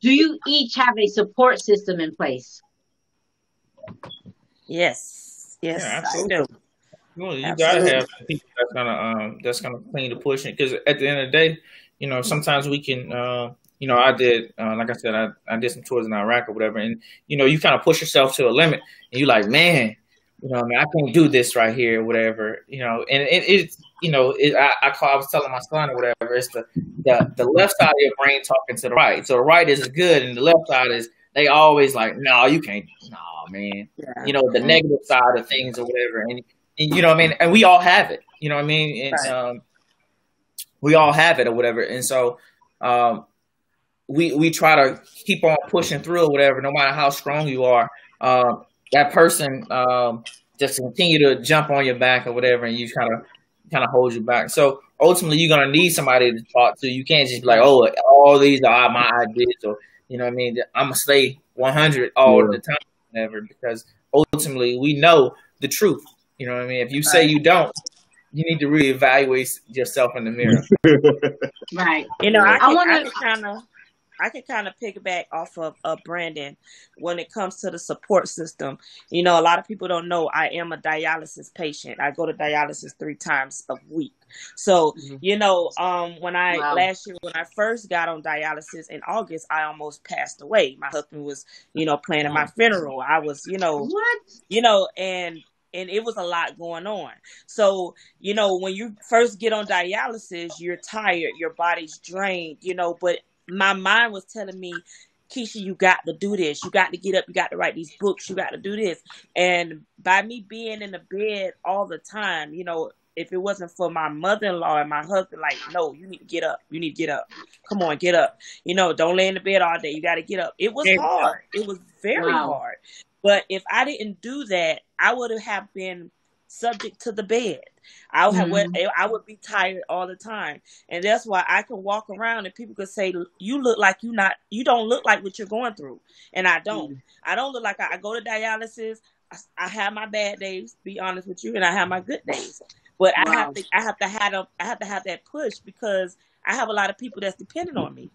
Speaker 1: Do you each have a support system in place?
Speaker 2: Yes. Yes,
Speaker 6: Yeah,
Speaker 2: I
Speaker 6: absolutely.
Speaker 2: do.
Speaker 6: Well, you
Speaker 2: Absolutely.
Speaker 6: gotta have people that's gonna continue to push it, because at the end of the day, you know, sometimes we can, you know, I did, like I said, I did some tours in Iraq or whatever, and you know, you kind of push yourself to a limit, and you're like, man, you know, I mean, I can't do this right here, or whatever, you know, and it's, you know, I was telling my son or whatever, it's the left side of your brain talking to the right, so the right is good, and the left side is, they always like, no, you can't, no, man,
Speaker 2: Yeah.
Speaker 6: you know, the negative side of things or whatever, and you know what I mean? And we all have it, you know what I mean? And,
Speaker 2: Right.
Speaker 6: we all have it or whatever. And so, we try to keep on pushing through or whatever, no matter how strong you are. That person just continue to jump on your back or whatever, and you kind of hold you back. So ultimately, you're gonna need somebody to talk to. You can't just be like, oh, all these are my ideas, or you know what I mean. I'm gonna stay 100 all the time, whatever, because ultimately we know the truth. You know what I mean. If you say you don't, you need to reevaluate yourself in the mirror.
Speaker 1: Right.
Speaker 2: You know, I can kind of piggyback off of Brandon when it comes to the support system. You know, a lot of people don't know I am a dialysis patient. I go to dialysis 3 times a week. So, you know, last year when I first got on dialysis in August, I almost passed away. My husband was, you know, planning my funeral. I was, you know, and it was a lot going on. So, you know, when you first get on dialysis, you're tired, your body's drained, you know, but my mind was telling me, Keisha, you got to do this. You got to get up. You got to write these books. You got to do this. And by me being in the bed all the time, you know, if it wasn't for my mother-in-law and my husband, like, no, you need to get up. You need to get up. Come on, get up. You know, don't lay in the bed all day. You got to get up. It was hard. It was very hard. But if I didn't do that, I would have been subject to the bed. I would be tired all the time. And that's why I can walk around and people could say, you look like you don't look like what you're going through. And I don't. I don't look like I go to dialysis. I have my bad days, be honest with you, and I have my good days. But I have to have that push, because I have a lot of people that's dependent on me.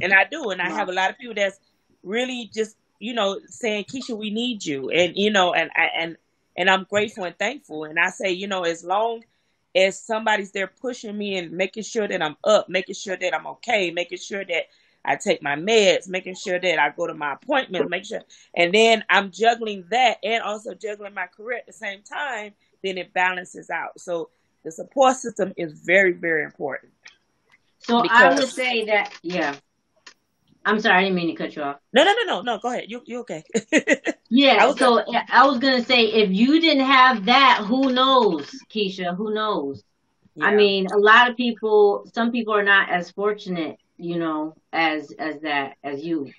Speaker 2: And I do. And I have a lot of people that's really just, you know, saying, Keisha, we need you. And, you know, and I'm grateful and thankful. And I say, you know, as long as somebody's there pushing me and making sure that I'm up, making sure that I'm okay, making sure that I take my meds, making sure that I go to my appointments, make sure, and then I'm juggling that and also juggling my career at the same time, then it balances out. So the support system is very, very important.
Speaker 1: So I would say that, I'm sorry, I didn't mean to cut you off.
Speaker 2: No. Go ahead. You okay?
Speaker 1: Yeah. I was gonna say, if you didn't have that, who knows, Keisha? Who knows? Yeah. I mean, a lot of people. Some people are not as fortunate, you know, as you.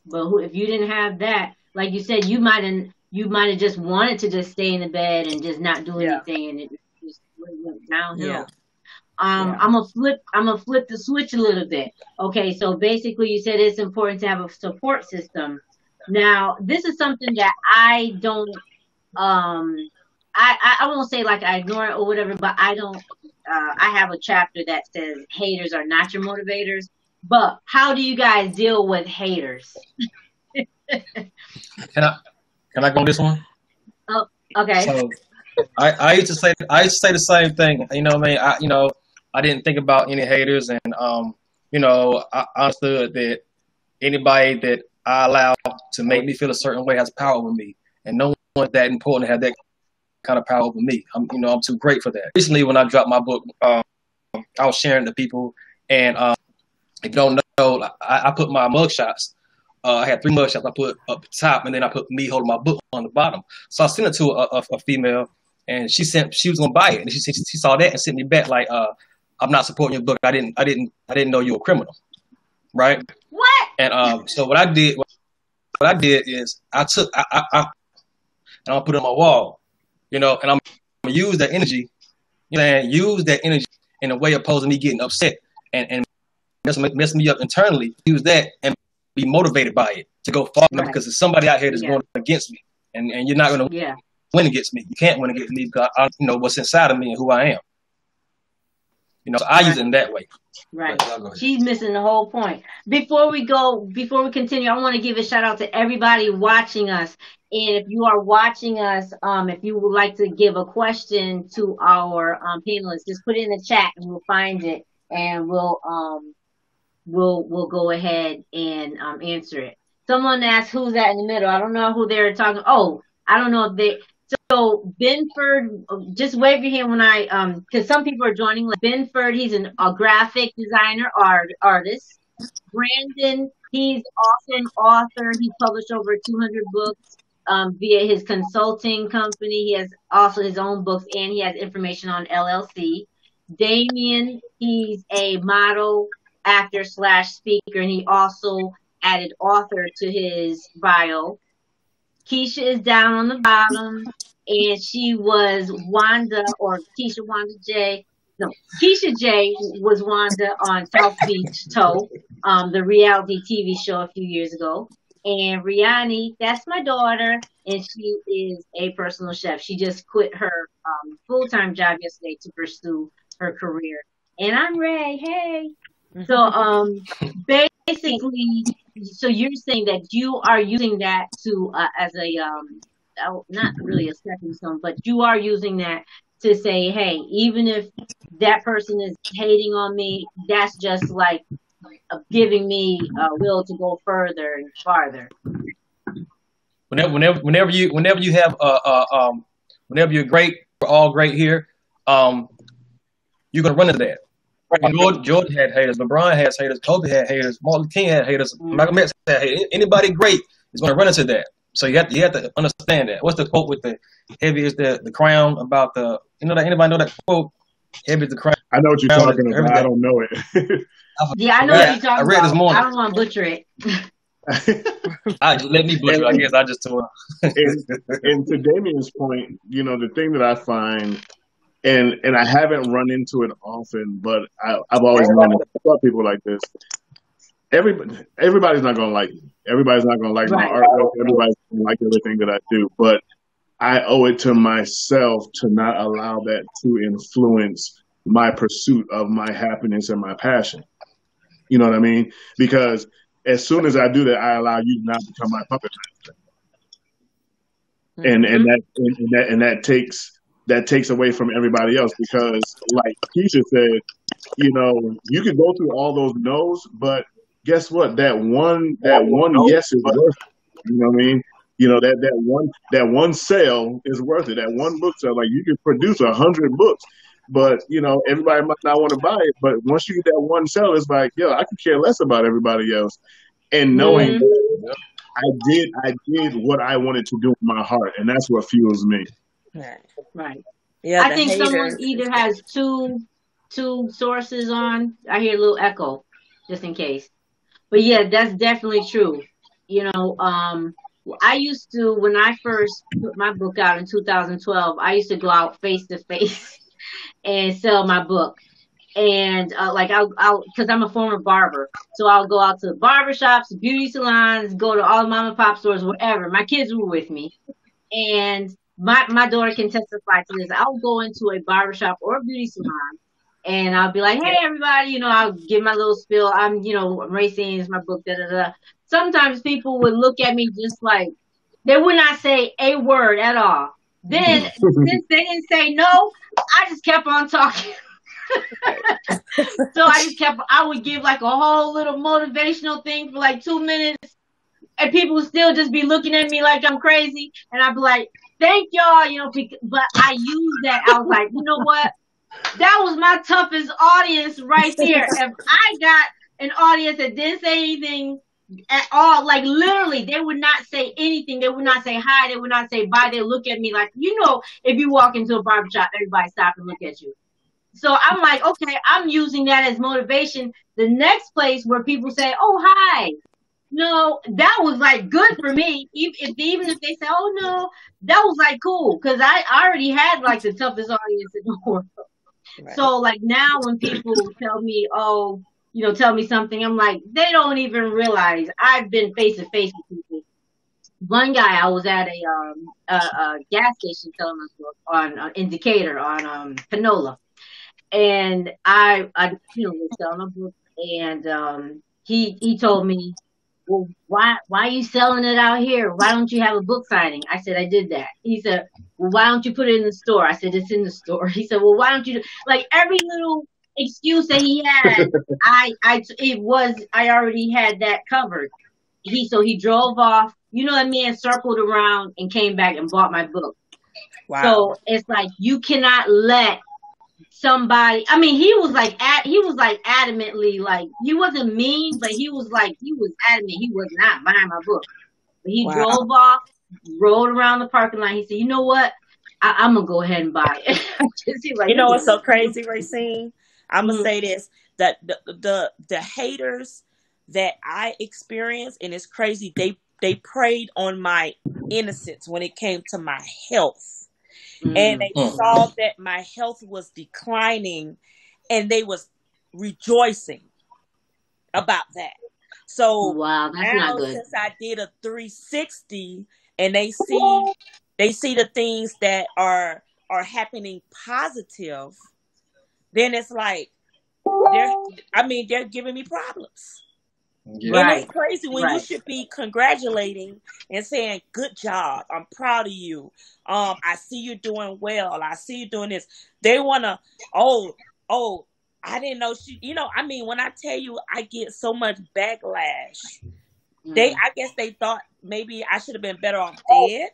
Speaker 1: But if you didn't have that, like you said, you might have just wanted to just stay in the bed and just not do anything, and it just went downhill. Yeah. I'm gonna flip the switch a little bit. Okay, so basically you said it's important to have a support system. Now, this is something that I don't I won't say like I ignore it or whatever, but I don't I have a chapter that says haters are not your motivators. But how do you guys deal with haters?
Speaker 5: Can I go on this one?
Speaker 1: Oh, okay.
Speaker 5: So I used to say the same thing. You know what I mean? I didn't think about any haters, and you know, I understood that anybody that I allow to make me feel a certain way has power over me, and no one's that important to have that kind of power over me. I'm too great for that. Recently, when I dropped my book, I was sharing to people, and if you don't know, I put my mugshots. I had 3 mugshots. I put up the top, and then I put me holding my book on the bottom. So I sent it to a female, and she was gonna buy it, and she saw that and sent me back like, I'm not supporting your book. I didn't know you were a criminal, right?
Speaker 1: What?
Speaker 5: And so what I did is I took and I'll put it on my wall, you know, and I'm gonna use that energy, you know, and use that energy in a way opposed to me getting upset and mess me up internally. Use that and be motivated by it to go far, because there's somebody out here that's going against me, and you're not gonna win against me. You can't win against me because I know what's inside of me and who I am. You know, so I use it in that way.
Speaker 1: Right. She's missing the whole point. Before we continue, I want to give a shout out to everybody watching us. And if you are watching us, if you would like to give a question to our panelists, just put it in the chat and we'll find it, and we'll go ahead and answer it. Someone asked who's that in the middle. I don't know who they're talking. Oh, I don't know if they. So Benford, just wave your hand when because some people are joining. Like Benford, he's a graphic designer, artist. Brandon, he's also an author. He's published over 200 books via his consulting company. He has also his own books, and he has information on LLC. Damien, he's a model actor slash speaker, and he also added author to his bio. Keisha is down on the bottom, and she was Wanda, or Keisha Wanda J. No, Keisha J was Wanda on South Beach Toe, the reality TV show a few years ago. And Riani, that's my daughter, and she is a personal chef. She just quit her full-time job yesterday to pursue her career. And I'm Ray. Hey. So basically, so you're saying that you are using that to as a not really a stepping stone, but you are using that to say, hey, even if that person is hating on me, that's just like giving me will to go further and farther.
Speaker 5: Whenever you have whenever you're great, we're all great here. You're gonna run into that. Jordan had haters, LeBron has haters, Kobe had haters, Martin King had haters, Michael X had haters. Anybody great is gonna run into that. So you have to understand that. What's the quote with the heavy is the crown about the anybody know that quote? Heavy is the crown.
Speaker 3: I know what you're talking about. I don't know it.
Speaker 1: Yeah, I know what you're talking about.
Speaker 5: I read this morning.
Speaker 1: I don't want to butcher it.
Speaker 5: Let me butcher it. I guess I just told her.
Speaker 3: And to Damien's point, the thing that I find, and I haven't run into it often, but I've always run into people like this. Everybody's not gonna like me. Everybody's not gonna like my artwork. Everybody's gonna like everything that I do. But I owe it to myself to not allow that to influence my pursuit of my happiness and my passion. You know what I mean? Because as soon as I do that, I allow you to not become my puppet master. And that takes away from everybody else, because like Keisha said, you could go through all those no's, but guess what? That one yes is worth it. You know what I mean? That one sale is worth it. That one book sale, like you could produce 100 books, but everybody might not want to buy it. But once you get that one sale, it's like, I could care less about everybody else. And knowing that I did what I wanted to do with my heart, and that's what fuels me.
Speaker 1: Right. Yeah. I think someone either has two sources on. I hear a little echo, just in case. But yeah, that's definitely true. I used to, when I first put my book out in 2012, I used to go out face to face and sell my book. And I'll because I'm a former barber, so I'll go out to barbershops, beauty salons, go to all the mom and pop stores, wherever. My kids were with me, and my daughter can testify to this. I'll go into a barbershop or a beauty salon, and I'll be like, hey, everybody, I'll give my little spiel. I'm Racine is my book, da da da. Sometimes people would look at me just like, they would not say a word at all. Then, since they didn't say no, I just kept on talking. So I would give like a whole little motivational thing for like 2 minutes, and people would still just be looking at me like I'm crazy, and I'd be like, thank y'all, but I used that. I was like, you know what? That was my toughest audience right there. If I got an audience that didn't say anything at all, like literally, they would not say anything. They would not say hi. They would not say bye. They look at me like, if you walk into a barbershop, everybody stop and look at you. So I'm like, okay, I'm using that as motivation. The next place where people say, oh, hi. No, that was like good for me. Even if they say, oh, no, that was like cool. Because I already had like the toughest audience in the world. Right. So like now when people tell me, oh, tell me something, I'm like, they don't even realize I've been face to face with people. One guy, I was at a gas station selling this book on Indicator on Panola. And I was selling a book, and he told me, well, why are you selling it out here? Why don't you have a book signing? I said, I did that. He said, well, why don't you put it in the store? I said, it's in the store. He said, well, why don't you like every little excuse that he had, I already had that covered. So he drove off, and circled around and came back and bought my book. Wow. So it's like, you cannot let somebody, he was adamantly, like, he wasn't mean, but he was adamant he was not buying my book. But he drove off, rode around the parking lot. He said, you know what? I'm going to go ahead and buy it.
Speaker 2: What's so crazy, Racine? I'm gonna say this, that the haters that I experienced, and it's crazy, they preyed on my innocence when it came to my health. And they saw that my health was declining, and they was rejoicing about that. So
Speaker 1: wow, that's
Speaker 2: now
Speaker 1: not good.
Speaker 2: since I did a 360 and they see the things that are happening positive, then it's like they're giving me problems.
Speaker 5: Yeah.
Speaker 2: And
Speaker 1: Right.
Speaker 2: it's crazy when you should be congratulating and saying, good job, I'm proud of you. I see you doing well. I see you doing this. They wanna, I didn't know she, when I tell you I get so much backlash, I guess they thought maybe I should have been better off dead,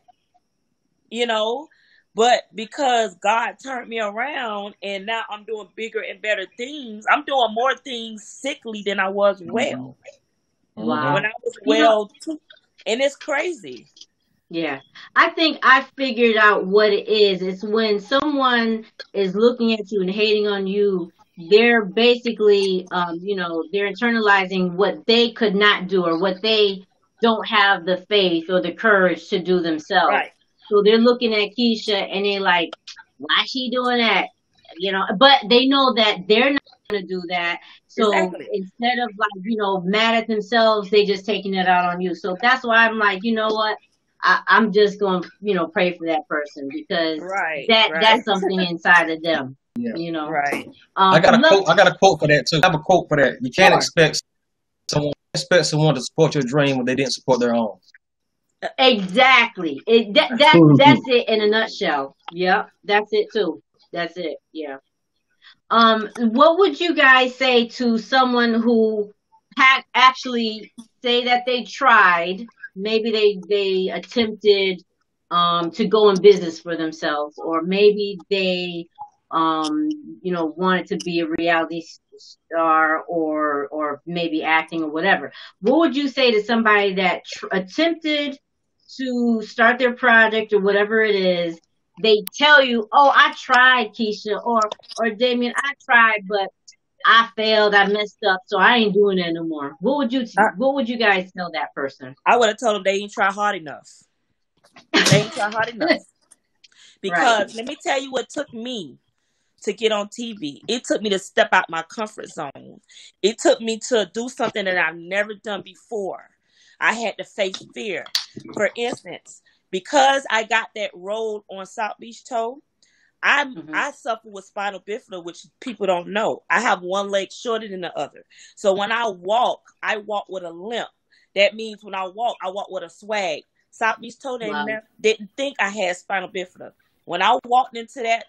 Speaker 2: but because God turned me around and now I'm doing bigger and better things, I'm doing more things sickly than I was well.
Speaker 1: Wow.
Speaker 2: When I was well, too, and it's crazy.
Speaker 1: Yeah. I think I figured out what it is. It's when someone is looking at you and hating on you, they're basically, they're internalizing what they could not do or what they don't have the faith or the courage to do themselves.
Speaker 2: Right.
Speaker 1: So they're looking at Keisha and they're like, why is she doing that? But they know that they're not going to do that. So instead of mad at themselves, they just taking it out on you. So that's why I'm like, you know what? I'm just going to, pray for that person because that's something inside of them.
Speaker 5: Yeah.
Speaker 2: Right.
Speaker 5: I got a quote for that too. I have a quote for that. You can't expect someone to support your dream when they didn't support their own.
Speaker 1: Exactly. That's it in a nutshell. Yep. That's it too. That's it. Yeah. What would you guys say to someone who had actually say that they tried, maybe they attempted to go in business for themselves, or maybe they wanted to be a reality star or maybe acting or whatever. What would you say to somebody that attempted to start their project or whatever it is? They tell you, oh, I tried, Keisha, or Damien, I tried, but I failed, I messed up, so I ain't doing that no more. What would you guys tell that person?
Speaker 2: I would have told them they didn't try hard enough. They ain't try hard enough. Because let me tell you what took me to get on TV. It took me to step out my comfort zone. It took me to do something that I've never done before. I had to face fear. For instance, because I got that role on South Beach Toe, I suffer with spinal bifida, which people don't know. I have one leg shorter than the other. So when I walk with a limp. That means when I walk with a swag. South Beach Toe didn't think I had spinal bifida. When I walked into that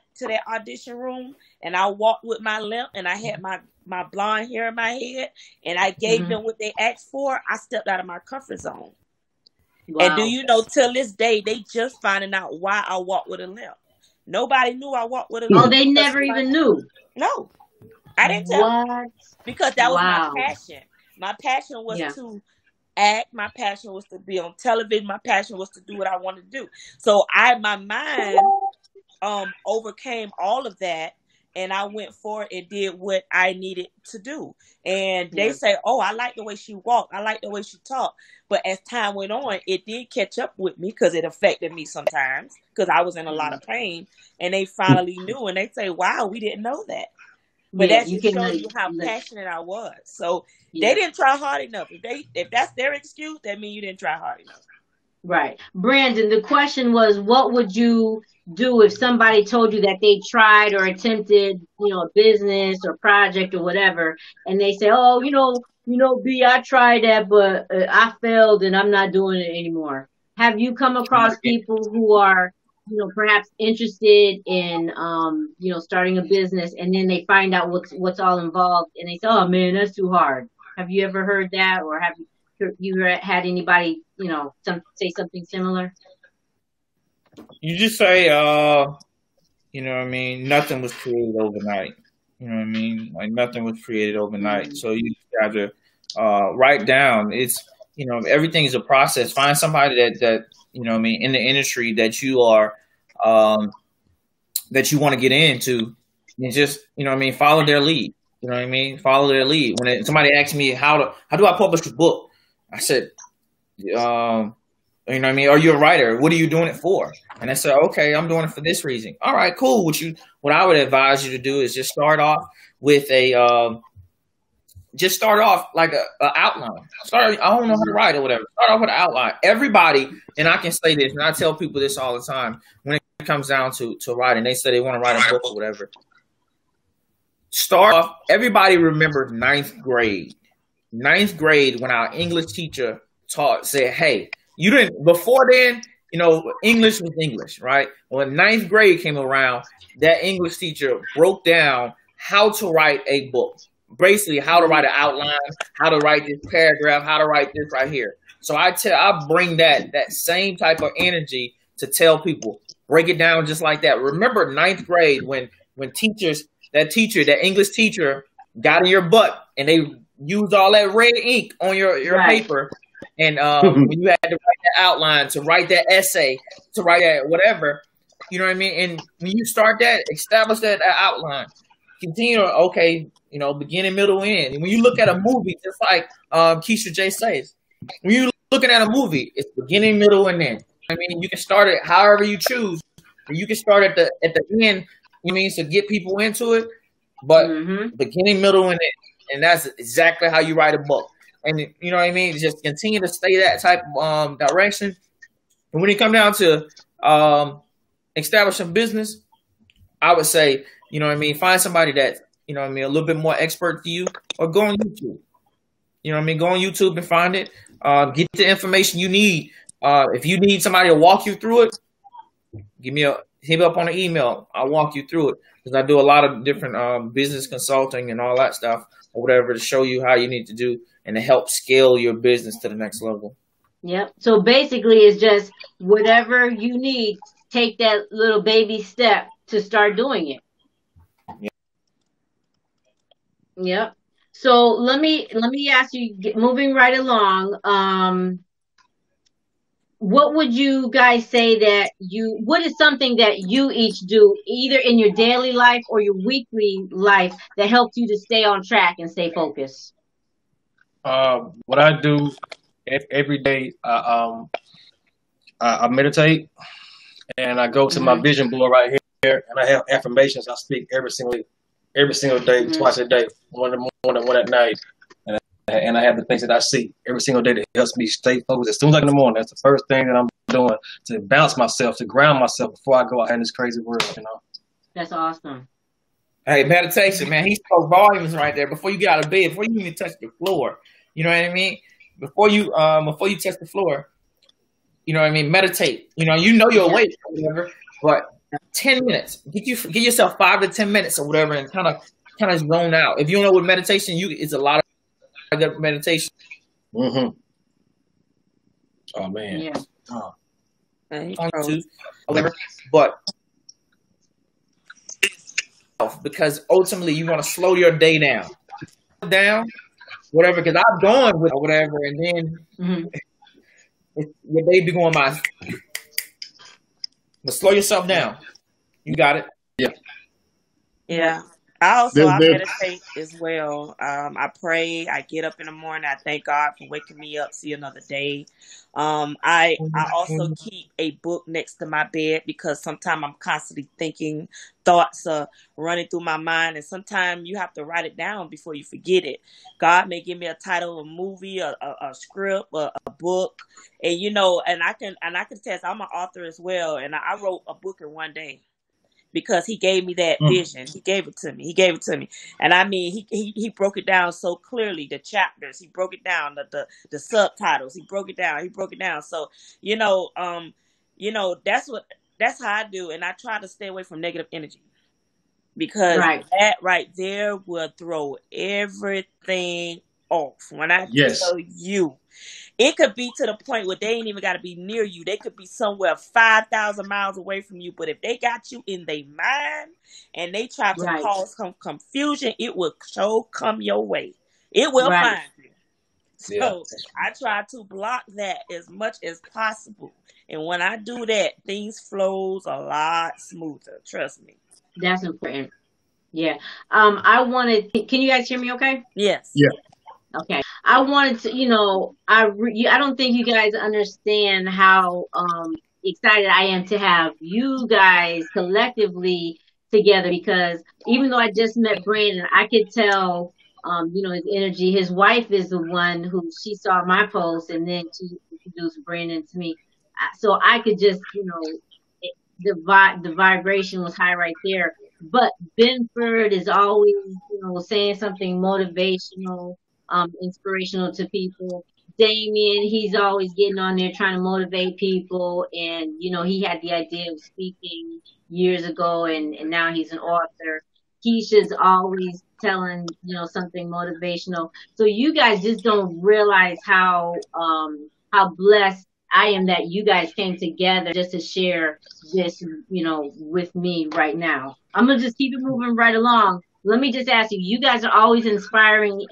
Speaker 2: audition room and I walked with my limp and I had my blonde hair in my head and I gave them what they asked for, I stepped out of my comfort zone. Wow. And do you know, till this day, they just finding out why I walk with a limp. Nobody knew I walked with a limp.
Speaker 1: Oh, they never even knew?
Speaker 2: No. I didn't tell them. Because that was my passion. My passion was to act. My passion was to be on television. My passion was to do what I wanted to do. So my mind overcame all of that, and I went forward and did what I needed to do. And they say, oh, I like the way she walked. I like the way she talked. But as time went on, it did catch up with me because it affected me sometimes because I was in a lot of pain. And they finally knew, and they say, wow, we didn't know that. But that just shows you how passionate I was. So they didn't try hard enough. If that's their excuse, that means you didn't try hard enough.
Speaker 1: Right. Brandon, the question was, what would you do if somebody told you that they tried or attempted, a business or project or whatever, and they say, oh, B, I tried that, but I failed and I'm not doing it anymore. Have you come across people who are, perhaps interested in, starting a business, and then they find out what's all involved, and they say, oh man, that's too hard. Have you ever heard that, or have you had anybody, say something similar?
Speaker 6: You just say, nothing was created overnight. You know what I mean? Like nothing was created overnight. So you got to write down. It's everything is a process. Find somebody that in the industry that you are that you want to get into, and just follow their lead. You know what I mean? Follow their lead. When somebody asks me how do I publish a book, I said, you know what I mean? Are you a writer? What are you doing it for? And I said, okay, I'm doing it for this reason. All right, cool. What I would advise you to do is just start off with like a outline. I don't know how to write or whatever. Start off with an outline. Everybody, and I can say this, and I tell people this all the time when it comes down to writing. They say they want to write a book or whatever. Start off. Everybody remembers ninth grade. Ninth grade, when our English teacher said, "Hey, you didn't." Before then, English was English, right? When ninth grade came around, that English teacher broke down how to write a book. Basically, how to write an outline, how to write this paragraph, how to wite this right here. So I bring that same type of energy to tell people, break it down just like that. Remember ninth grade when that English teacher got in your butt and they used all that red ink on your right. paper. And when you had to write that outline, to write that essay, to write that whatever, you know what I mean? And when you start that, establish that outline. Continue, okay, beginning, middle, end. And when you look at a movie, just like Keisha J says, when you're looking at a movie, it's beginning, middle, and end. I mean, you can start it however you choose. Or you can start at the end, to get people into it. But beginning, middle, and end. And that's exactly how you write a book. And you know what I mean? Just continue to stay that type of direction. And when it comes down to establishing business, I would say, find somebody that, a little bit more expert than you, or go on YouTube. Go on YouTube and find it. Get the information you need. If you need somebody to walk you through it, hit me up on an email. I'll walk you through it, because I do a lot of different business consulting and all that stuff, or whatever, to show you how you need to do and to help scale your business to the next level.
Speaker 1: Yep. So basically, it's just whatever you need, take that little baby step to start doing it. Yep. So let me ask you, moving right along, what would you guys say what is something that you each do, either in your daily life or your weekly life, that helps you to stay on track and stay focused?
Speaker 5: What I do every day, I meditate, and I go to my vision board right here, and I have affirmations I speak every single day, twice a day, one in the morning, one at night. And I have the things that I see every single day that helps me stay focused. As soon as I get in the morning, that's the first thing that I'm doing to bounce myself, to ground myself before I go out in this crazy world,
Speaker 1: That's awesome.
Speaker 6: Hey, meditation, man. He spoke volumes right there. Before you get out of bed, before you even touch the floor, you know what I mean? Before you touch the floor, you know what I mean? Meditate. You're awake or whatever, but 10 minutes. Give yourself 5 to 10 minutes or whatever, and kind of zone out. If you don't know what meditation, it's a lot of good meditation.
Speaker 5: Oh man.
Speaker 1: Yeah.
Speaker 6: Whatever. But because ultimately you want to slow your day down, whatever. Because I'm going with whatever, and then your day be going by. But slow yourself down. You got it.
Speaker 2: Yeah. I meditate as well. I pray. I get up in the morning. I thank God for waking me up, see another day. I also keep a book next to my bed, because sometimes I'm constantly thinking, thoughts are running through my mind, and sometimes you have to write it down before you forget it. God may give me a title of a movie, a script, a book, and and I can test. I'm an author as well, and I wrote a book in one day, because he gave me that vision. He gave it to me. And I mean, he broke it down so clearly, the chapters, he broke it down, the subtitles, he broke it down. So, that's how I do. And I try to stay away from negative energy, because that right there will throw everything off. When I tell you, it could be to the point where they ain't even got to be near you. They could be somewhere 5,000 miles away from you. But if they got you in their mind and they try to cause some confusion, it will come your way. It will find you. So I try to block that as much as possible. And when I do that, things flows a lot smoother. Trust me.
Speaker 1: That's important. Yeah. I wanted. Can you guys hear me? Okay.
Speaker 2: Yes.
Speaker 3: Yeah.
Speaker 1: Okay. I wanted to. I don't think you guys understand how excited I am to have you guys collectively together, because even though I just met Brandon, I could tell. His energy. His wife is the one who she saw my post, and then she introduced Brandon to me. So I could just, the vibration was high right there. But Benford is always, saying something motivational, inspirational to people. Damien, he's always getting on there trying to motivate people, and he had the idea of speaking years ago, and now he's an author. Keisha's always telling something motivational. So you guys just don't realize how blessed I am that you guys came together just to share this, with me right now. I'm gonna just keep it moving right along. Let me just ask you, you guys are always inspiring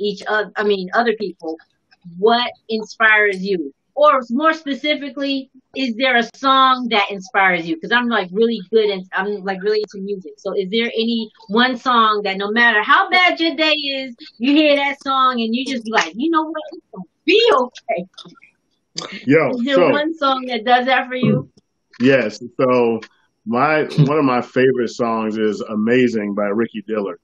Speaker 1: other people. What inspires you? Or more specifically, is there a song that inspires you? Because I'm like really good and I'm like really into music. So is there any one song that no matter how bad your day is, you hear that song and you just be like, you know what, it's gonna be okay. Is there one song that does that for you?
Speaker 3: Yes. So one of my favorite songs is "Amazing" by Ricky Dillard.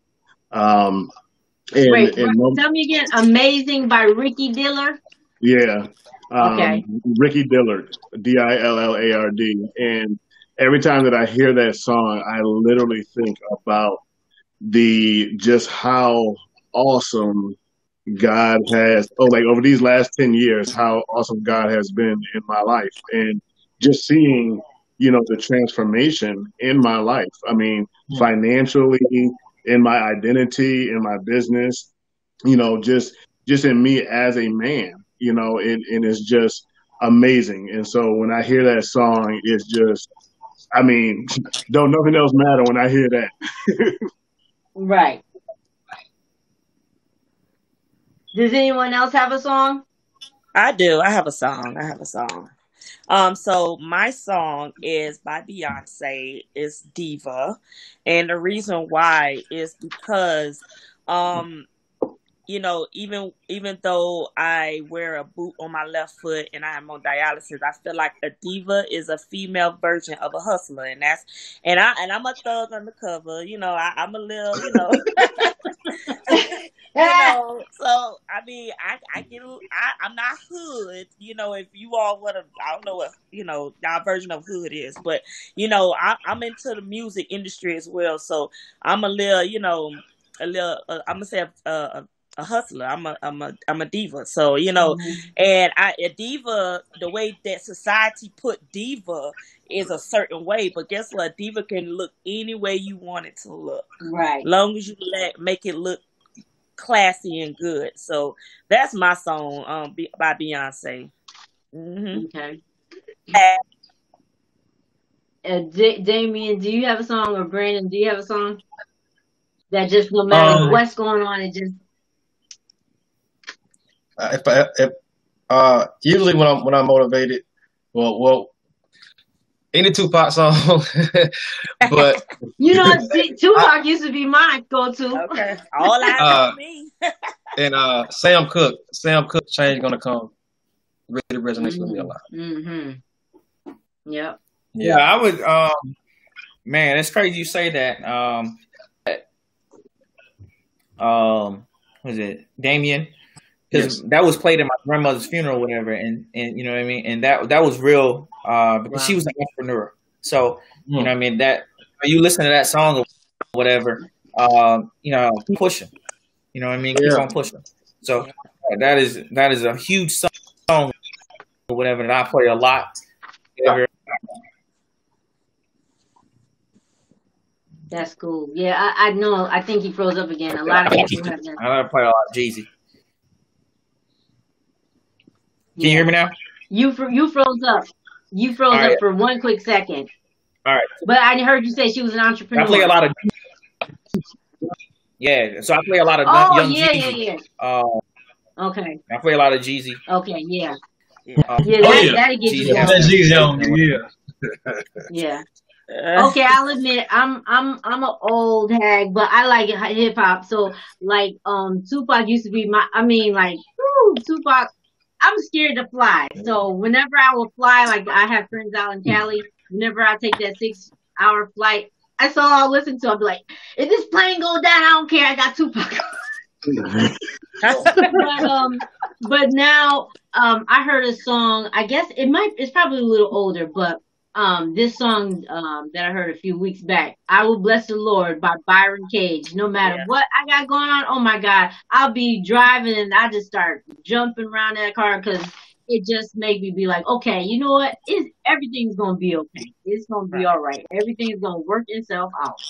Speaker 1: Wait, tell me again. "Amazing" by Ricky Dillard?
Speaker 3: Yeah.
Speaker 1: Okay.
Speaker 3: Ricky Dillard, Dillard. And every time that I hear that song, I literally think about just how awesome God has, over these last 10 years, how awesome God has been in my life, and just seeing, the transformation in my life. I mean, financially, in my identity, in my business, just in me as a man, and it's just amazing. And so when I hear that song, it's just, don't nothing else matter when I hear that.
Speaker 1: Right. Does anyone else have a song?
Speaker 2: I do. I have a song. So my song is by Beyonce. It's Diva. And the reason why is because, even though I wear a boot on my left foot and I am on dialysis, I feel like a diva is a female version of a hustler. And I'm a thug undercover. I'm a little, so I'm not hood, if you all I don't know what, y'all version of hood is, but, I'm into the music industry as well. So I'm a little, I'm gonna say a hustler. I'm a diva. So, and a diva, the way that society put diva is a certain way, but guess what? Diva can look any way you want it to look.
Speaker 1: Right.
Speaker 2: Long as you make it look classy and good. So that's my song by Beyonce. Mm-hmm.
Speaker 1: Okay. Damien, do you have a song, or Brandon, do you have a song that just no matter what's going on, it just
Speaker 5: usually when I'm motivated, well, any Tupac song, but
Speaker 1: Tupac used to be my go-to.
Speaker 2: Okay, all eyes on me.
Speaker 5: And Sam Cooke, "Change Gonna Come," really resonates with me a lot.
Speaker 1: Mm-hmm. Yep.
Speaker 6: Yeah, I would. Man, it's crazy you say that. Was it Damien? Because that was played at my grandmother's funeral, or whatever, and you know what I mean, and that was real because she was an entrepreneur. So you know what I mean, that when you listen to that song or whatever, keep pushing. You know what I mean, keep on pushing. So that is a huge song or whatever that I play a lot.
Speaker 1: That's cool. Yeah, I know. I think he froze up again. A lot of people have that.
Speaker 6: I play a lot of Jeezy. Can you hear me now?
Speaker 1: You froze up. You froze up for one quick second.
Speaker 6: All right.
Speaker 1: But I heard you say she was an entrepreneur.
Speaker 6: I play a lot of. Yeah, so I play a lot of young Jeezy.
Speaker 1: Okay.
Speaker 6: I play a lot of Jeezy.
Speaker 1: Okay, yeah.
Speaker 6: That'll
Speaker 1: get you.
Speaker 5: Jeezy on,
Speaker 1: Yeah. Okay, I'll admit I'm an old hag, but I like hip hop. So like Tupac used to be Tupac. I'm scared to fly. So whenever I will fly, like I have friends out in Cali, whenever I take that 6 hour flight, that's all I'll listen to. I'll be like, if this plane go down, I don't care. I got Tupac. but now I heard a song. I guess it's probably a little older, but this song that I heard a few weeks back, I Will Bless the Lord by Byron Cage. No matter what I got going on, oh my God, I'll be driving and I just start jumping around that car because it just made me be like, okay, you know what? Everything's going to be okay. It's going to be all right. Everything's going to work itself out.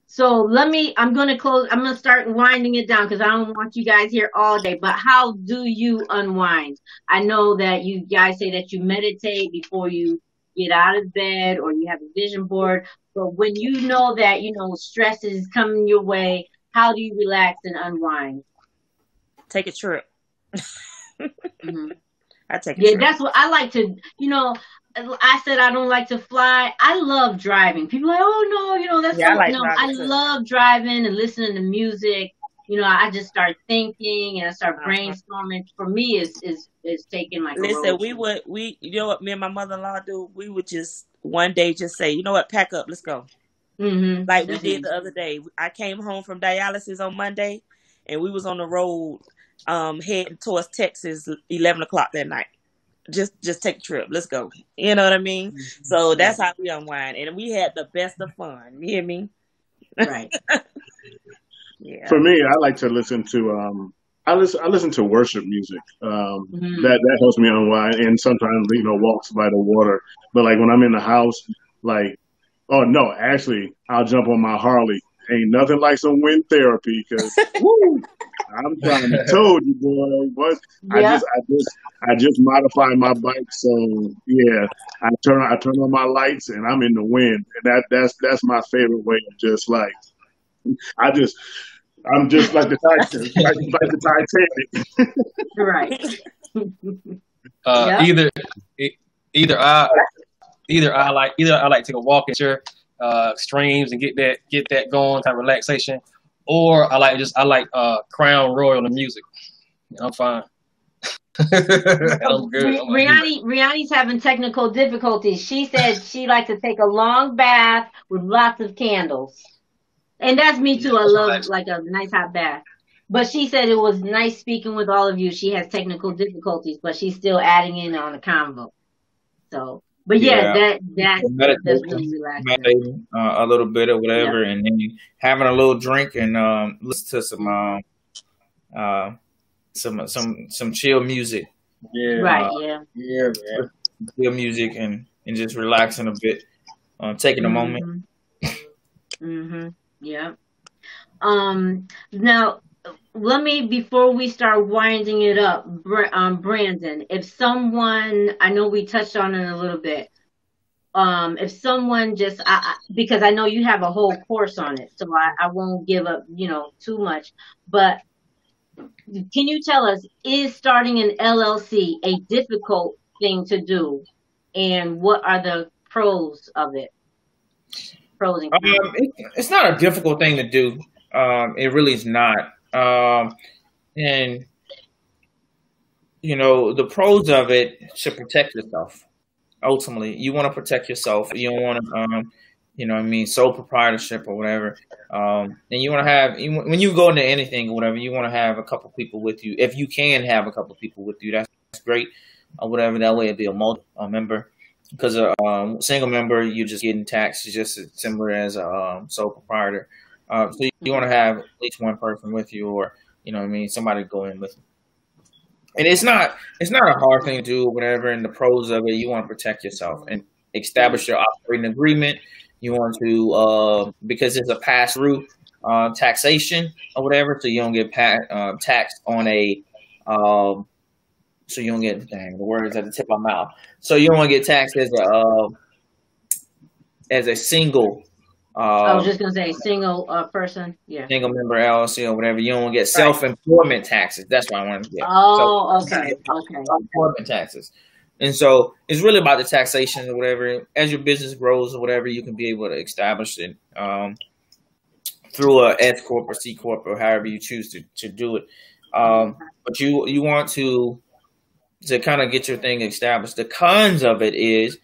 Speaker 1: So I'm going to start winding it down because I don't want you guys here all day, but how do you unwind? I know that you guys say that you meditate before you get out of bed or you have a vision board, but when you know that, stress is coming your way, how do you relax and unwind?
Speaker 2: Take a trip.
Speaker 1: Mm-hmm.
Speaker 2: I take a trip.
Speaker 1: That's what I like to, I said I don't like to fly. I love driving. People are like, oh no, that's I love driving and listening to music. I just start thinking and I start brainstorming. For me, it's taking like.
Speaker 2: Listen, we you know what me and my mother-in-law do? We would just one day just say, you know what, pack up, let's go.
Speaker 1: Mm-hmm.
Speaker 2: Like we did the other day. I came home from dialysis on Monday, and we was on the road heading towards Texas 11 o'clock that night. Just take a trip. Let's go. You know what I mean? Mm-hmm. So that's how we unwind. And we had the best of fun. You hear me?
Speaker 1: Right.
Speaker 3: Yeah. For me, I like to listen to I listen to worship music. That helps me unwind, and sometimes walks by the water. But like when I'm in the house, actually I'll jump on my Harley. Ain't nothing like some wind therapy because I'm trying to told you, boy. Yeah. I just modified my bike, so yeah. I turn on my lights and I'm in the wind, and that's my favorite way of just like I'm just like the Titanic.
Speaker 1: Right.
Speaker 5: Either I like to take a walk into streams and get that going, kind of relaxation, or I like Crown Royal the music. I'm fine. I'm good.
Speaker 1: Rihanna's having technical difficulties. She said she likes to take a long bath with lots of candles. And that's me too. I love like a nice hot bath. But she said it was nice speaking with all of you. She has technical difficulties, but she's still adding in on the convo. So, but that's really relaxing.
Speaker 6: Meditating a little bit or whatever, and then having a little drink and listen to some chill music.
Speaker 5: Yeah.
Speaker 1: Right.
Speaker 5: Yeah.
Speaker 6: Chill music and just relaxing a bit, taking a moment.
Speaker 1: Mm-hmm. Yeah. Now, before we start winding it up, Brandon, if someone, I know we touched on it a little bit, if someone just, because I know you have a whole course on it, so I won't give up, too much, but can you tell us, is starting an LLC a difficult thing to do, and what are the pros of it? Pros and cons.
Speaker 6: It's not a difficult thing to do. It really is not. And the pros of it should protect yourself. Ultimately, you want to protect yourself. You don't want to, sole proprietorship or whatever. And you want to have, when you go into anything or whatever, you want to have a couple people with you. If you can have a couple people with you, that's great. Or whatever. That way, it'd be a member. Because a single member, you're just getting taxed just as similar as a sole proprietor. So you want to have at least one person with you, or somebody to go in with you. And it's not a hard thing to do, or whatever. And the pros of it, you want to protect yourself and establish your operating agreement. You want to because it's a pass through taxation or whatever, so you don't get taxed on a. So you don't get the words at the tip of my mouth. So you don't want to get taxed as a single.
Speaker 1: I was just gonna say single person,
Speaker 6: single member LLC or whatever. You don't want to get self-employment taxes. That's what I wanted to get.
Speaker 1: Oh, okay.
Speaker 6: Self-employment taxes. And so it's really about the taxation or whatever. As your business grows or whatever, you can be able to establish it through a S corp or C corp or however you choose to do it. But you want to kind of get your thing established. The cons of it is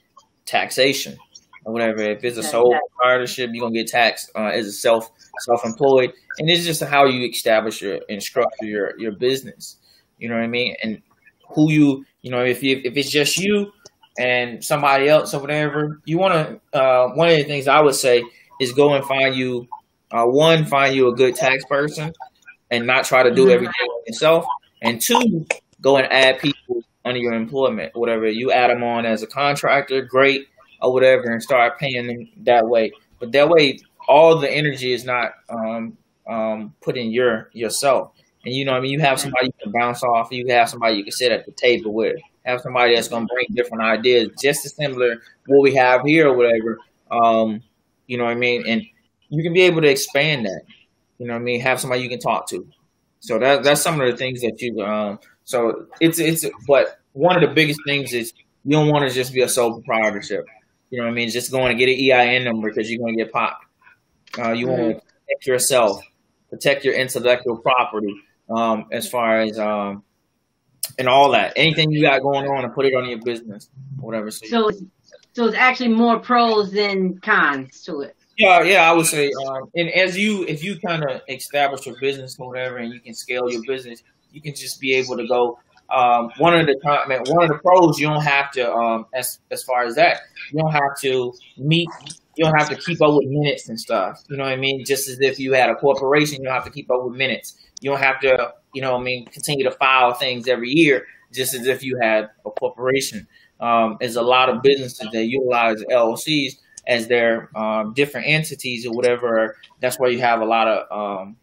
Speaker 6: taxation or whatever. If it's a sole proprietorship, you're gonna get taxed as a self-employed, and it's just how you establish and structure your business. You know what I mean? And who you know, if it's just you and somebody else or whatever, you want to. One of the things I would say is go and find you a good tax person and not try to do everything yourself. And two, go and add people under your employment, whatever. You add them on as a contractor, great, or whatever, and start paying them that way. But that way, all the energy is not put in yourself. And you know what I mean? You have somebody you can bounce off. You have somebody you can sit at the table with. Have somebody that's going to bring different ideas, just as similar what we have here or whatever. You know what I mean? And you can be able to expand that. You know what I mean? Have somebody you can talk to. So that's some of the things that you. So it's. But one of the biggest things is you don't want to just be a sole proprietorship. You know what I mean? Just going to get an EIN number because you're going to get popped. You want to protect yourself, protect your intellectual property, as far as and all that. Anything you got going on, and put it on your business, whatever.
Speaker 1: So it's actually more pros than cons to it.
Speaker 6: Yeah, I would say. And if you kind of establish your business or whatever, and you can scale your business, you can just be able to go. One of the pros, you don't have to. As far as that, you don't have to meet. You don't have to keep up with minutes and stuff. You know what I mean? Just as if you had a corporation, you don't have to keep up with minutes. You don't have to, you know what I mean, continue to file things every year, just as if you had a corporation. There's a lot of businesses that utilize LLCs as their different entities or whatever. That's why you have a lot of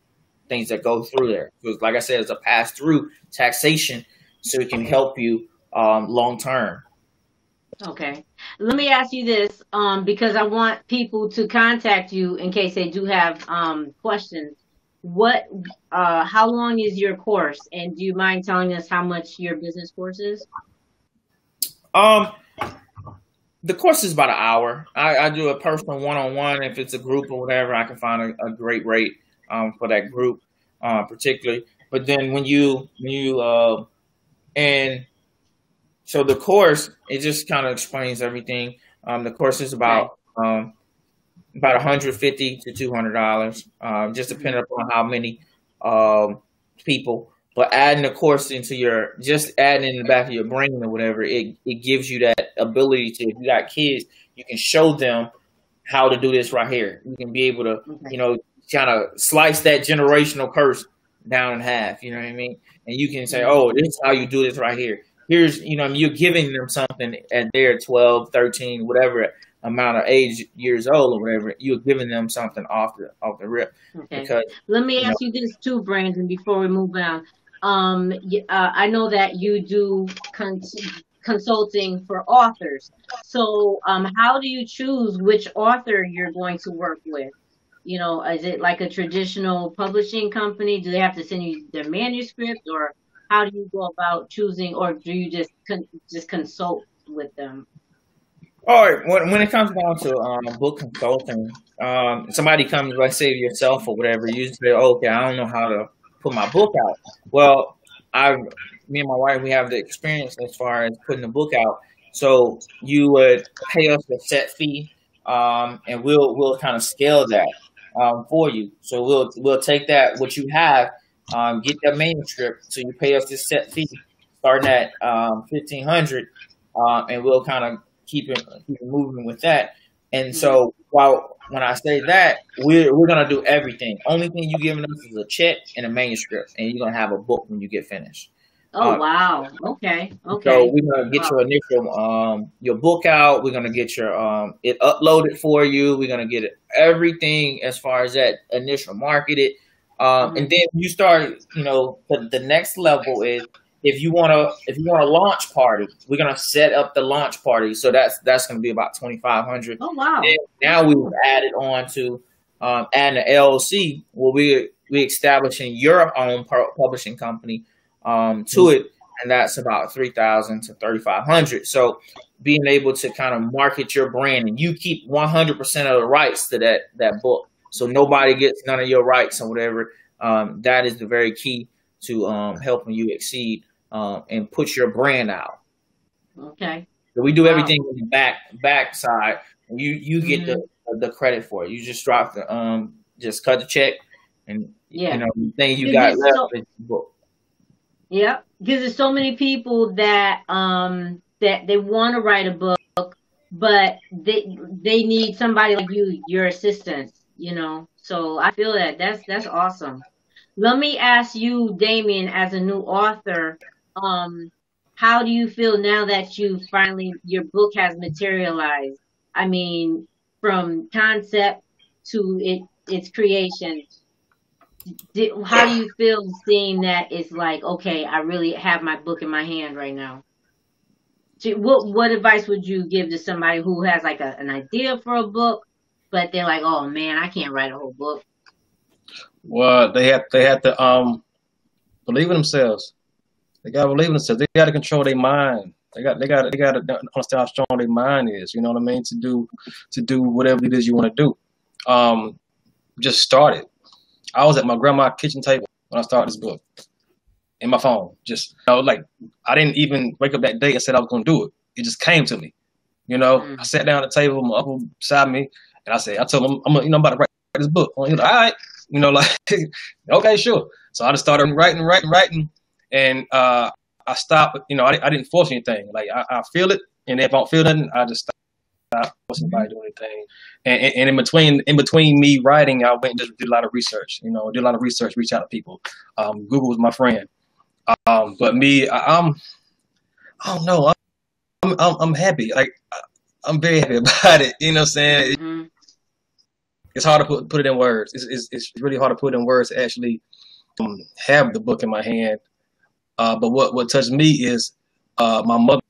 Speaker 6: things that go through there. Because like I said, it's a pass-through taxation, so it can help you long term.
Speaker 1: Okay. Let me ask you this, because I want people to contact you in case they do have questions. How long is your course? And do you mind telling us how much your business course is?
Speaker 6: The course is about an hour. I do a personal one-on-one. If it's a group or whatever, I can find a great rate for that group, particularly. But then when you and so the course, it just kind of explains everything. The course is about $150 to $200, just depending upon how many people. But adding the course into adding in the back of your brain or whatever, it gives you that ability to, if you got kids, you can show them how to do this right here. You can be able to, kind of slice that generational curse down in half. You know what I mean? And you can say, oh, this is how you do this right here. Here's, you're giving them something at their 12, 13, whatever amount of age, years old or whatever. You're giving them something off the rip.
Speaker 1: Okay.
Speaker 6: Because,
Speaker 1: let me ask you this too, Brandon, before we move on. I know that you do consulting for authors. So how do you choose which author you're going to work with? Is it like a traditional publishing company? Do they have to send you their manuscript, or how do you go about choosing, or do you just consult with them?
Speaker 6: All right. When it comes down to book consulting, somebody comes, let's say yourself or whatever, you say, okay, I don't know how to put my book out. Well, me and my wife, we have the experience as far as putting the book out. So you would pay us a set fee, and we'll kind of scale that for you. So we'll take that what you have, get that manuscript. So you pay us this set fee, starting at $1,500, and we'll kind of keep it moving with that. And so when I say that, we're gonna do everything. Only thing you giving us is a check and a manuscript, and you're gonna have a book when you get finished.
Speaker 1: Oh wow! Okay.
Speaker 6: So we're gonna get your initial your book out. We're gonna get your it uploaded for you. We're gonna get everything as far as that initial marketed, and then you start. The next level is if you want a launch party, we're gonna set up the launch party. So that's gonna be about $2,500.
Speaker 1: Oh wow!
Speaker 6: And now we've added on to adding an LLC where we establishing your own publishing company to it, and that's about 3,000 to 3,500. So being able to kind of market your brand, and you keep 100% of the rights to that book, so nobody gets none of your rights or whatever. That is the very key to helping you exceed and put your brand out.
Speaker 1: Okay.
Speaker 6: So we do everything on the back side. You get the credit for it. You just drop the just cut the check, and you know the thing you got left is the book.
Speaker 1: Yeah, because there's so many people that that they want to write a book, but they need somebody like you, your assistance, you know. So I feel that's awesome. Let me ask you, Damien, as a new author, how do you feel now that your book has materialized? I mean, from concept to its creation. How do you feel seeing that it's like, okay, I really have my book in my hand right now? What advice would you give to somebody who has like an idea for a book, but they're like, oh man, I can't write a whole book?
Speaker 5: Well, they have to believe in themselves. They gotta believe in themselves. They gotta control their mind. They gotta understand how strong their mind is. You know what I mean? To do whatever it is you want to do. Just start it. I was at my grandma's kitchen table when I started this book, in my phone. Just, like, I didn't even wake up that day and said I was going to do it. It just came to me. I sat down at the table, my uncle beside me, and I told him, I'm about to write this book. He was like, all right, okay, sure. So I just started writing, and I stopped. I didn't force anything. Like I feel it, and if I don't feel nothing, I just stop forcing anybody to do anything. And in between me writing, I went and just did a lot of research. Did a lot of research, reach out to people. Google was my friend. But me, I don't know. I'm happy. Like I'm very happy about it. You know what I'm saying?
Speaker 1: Mm-hmm.
Speaker 5: It's hard to put it in words. It's really hard to put it in words to actually have the book in my hand. But what touched me is my mother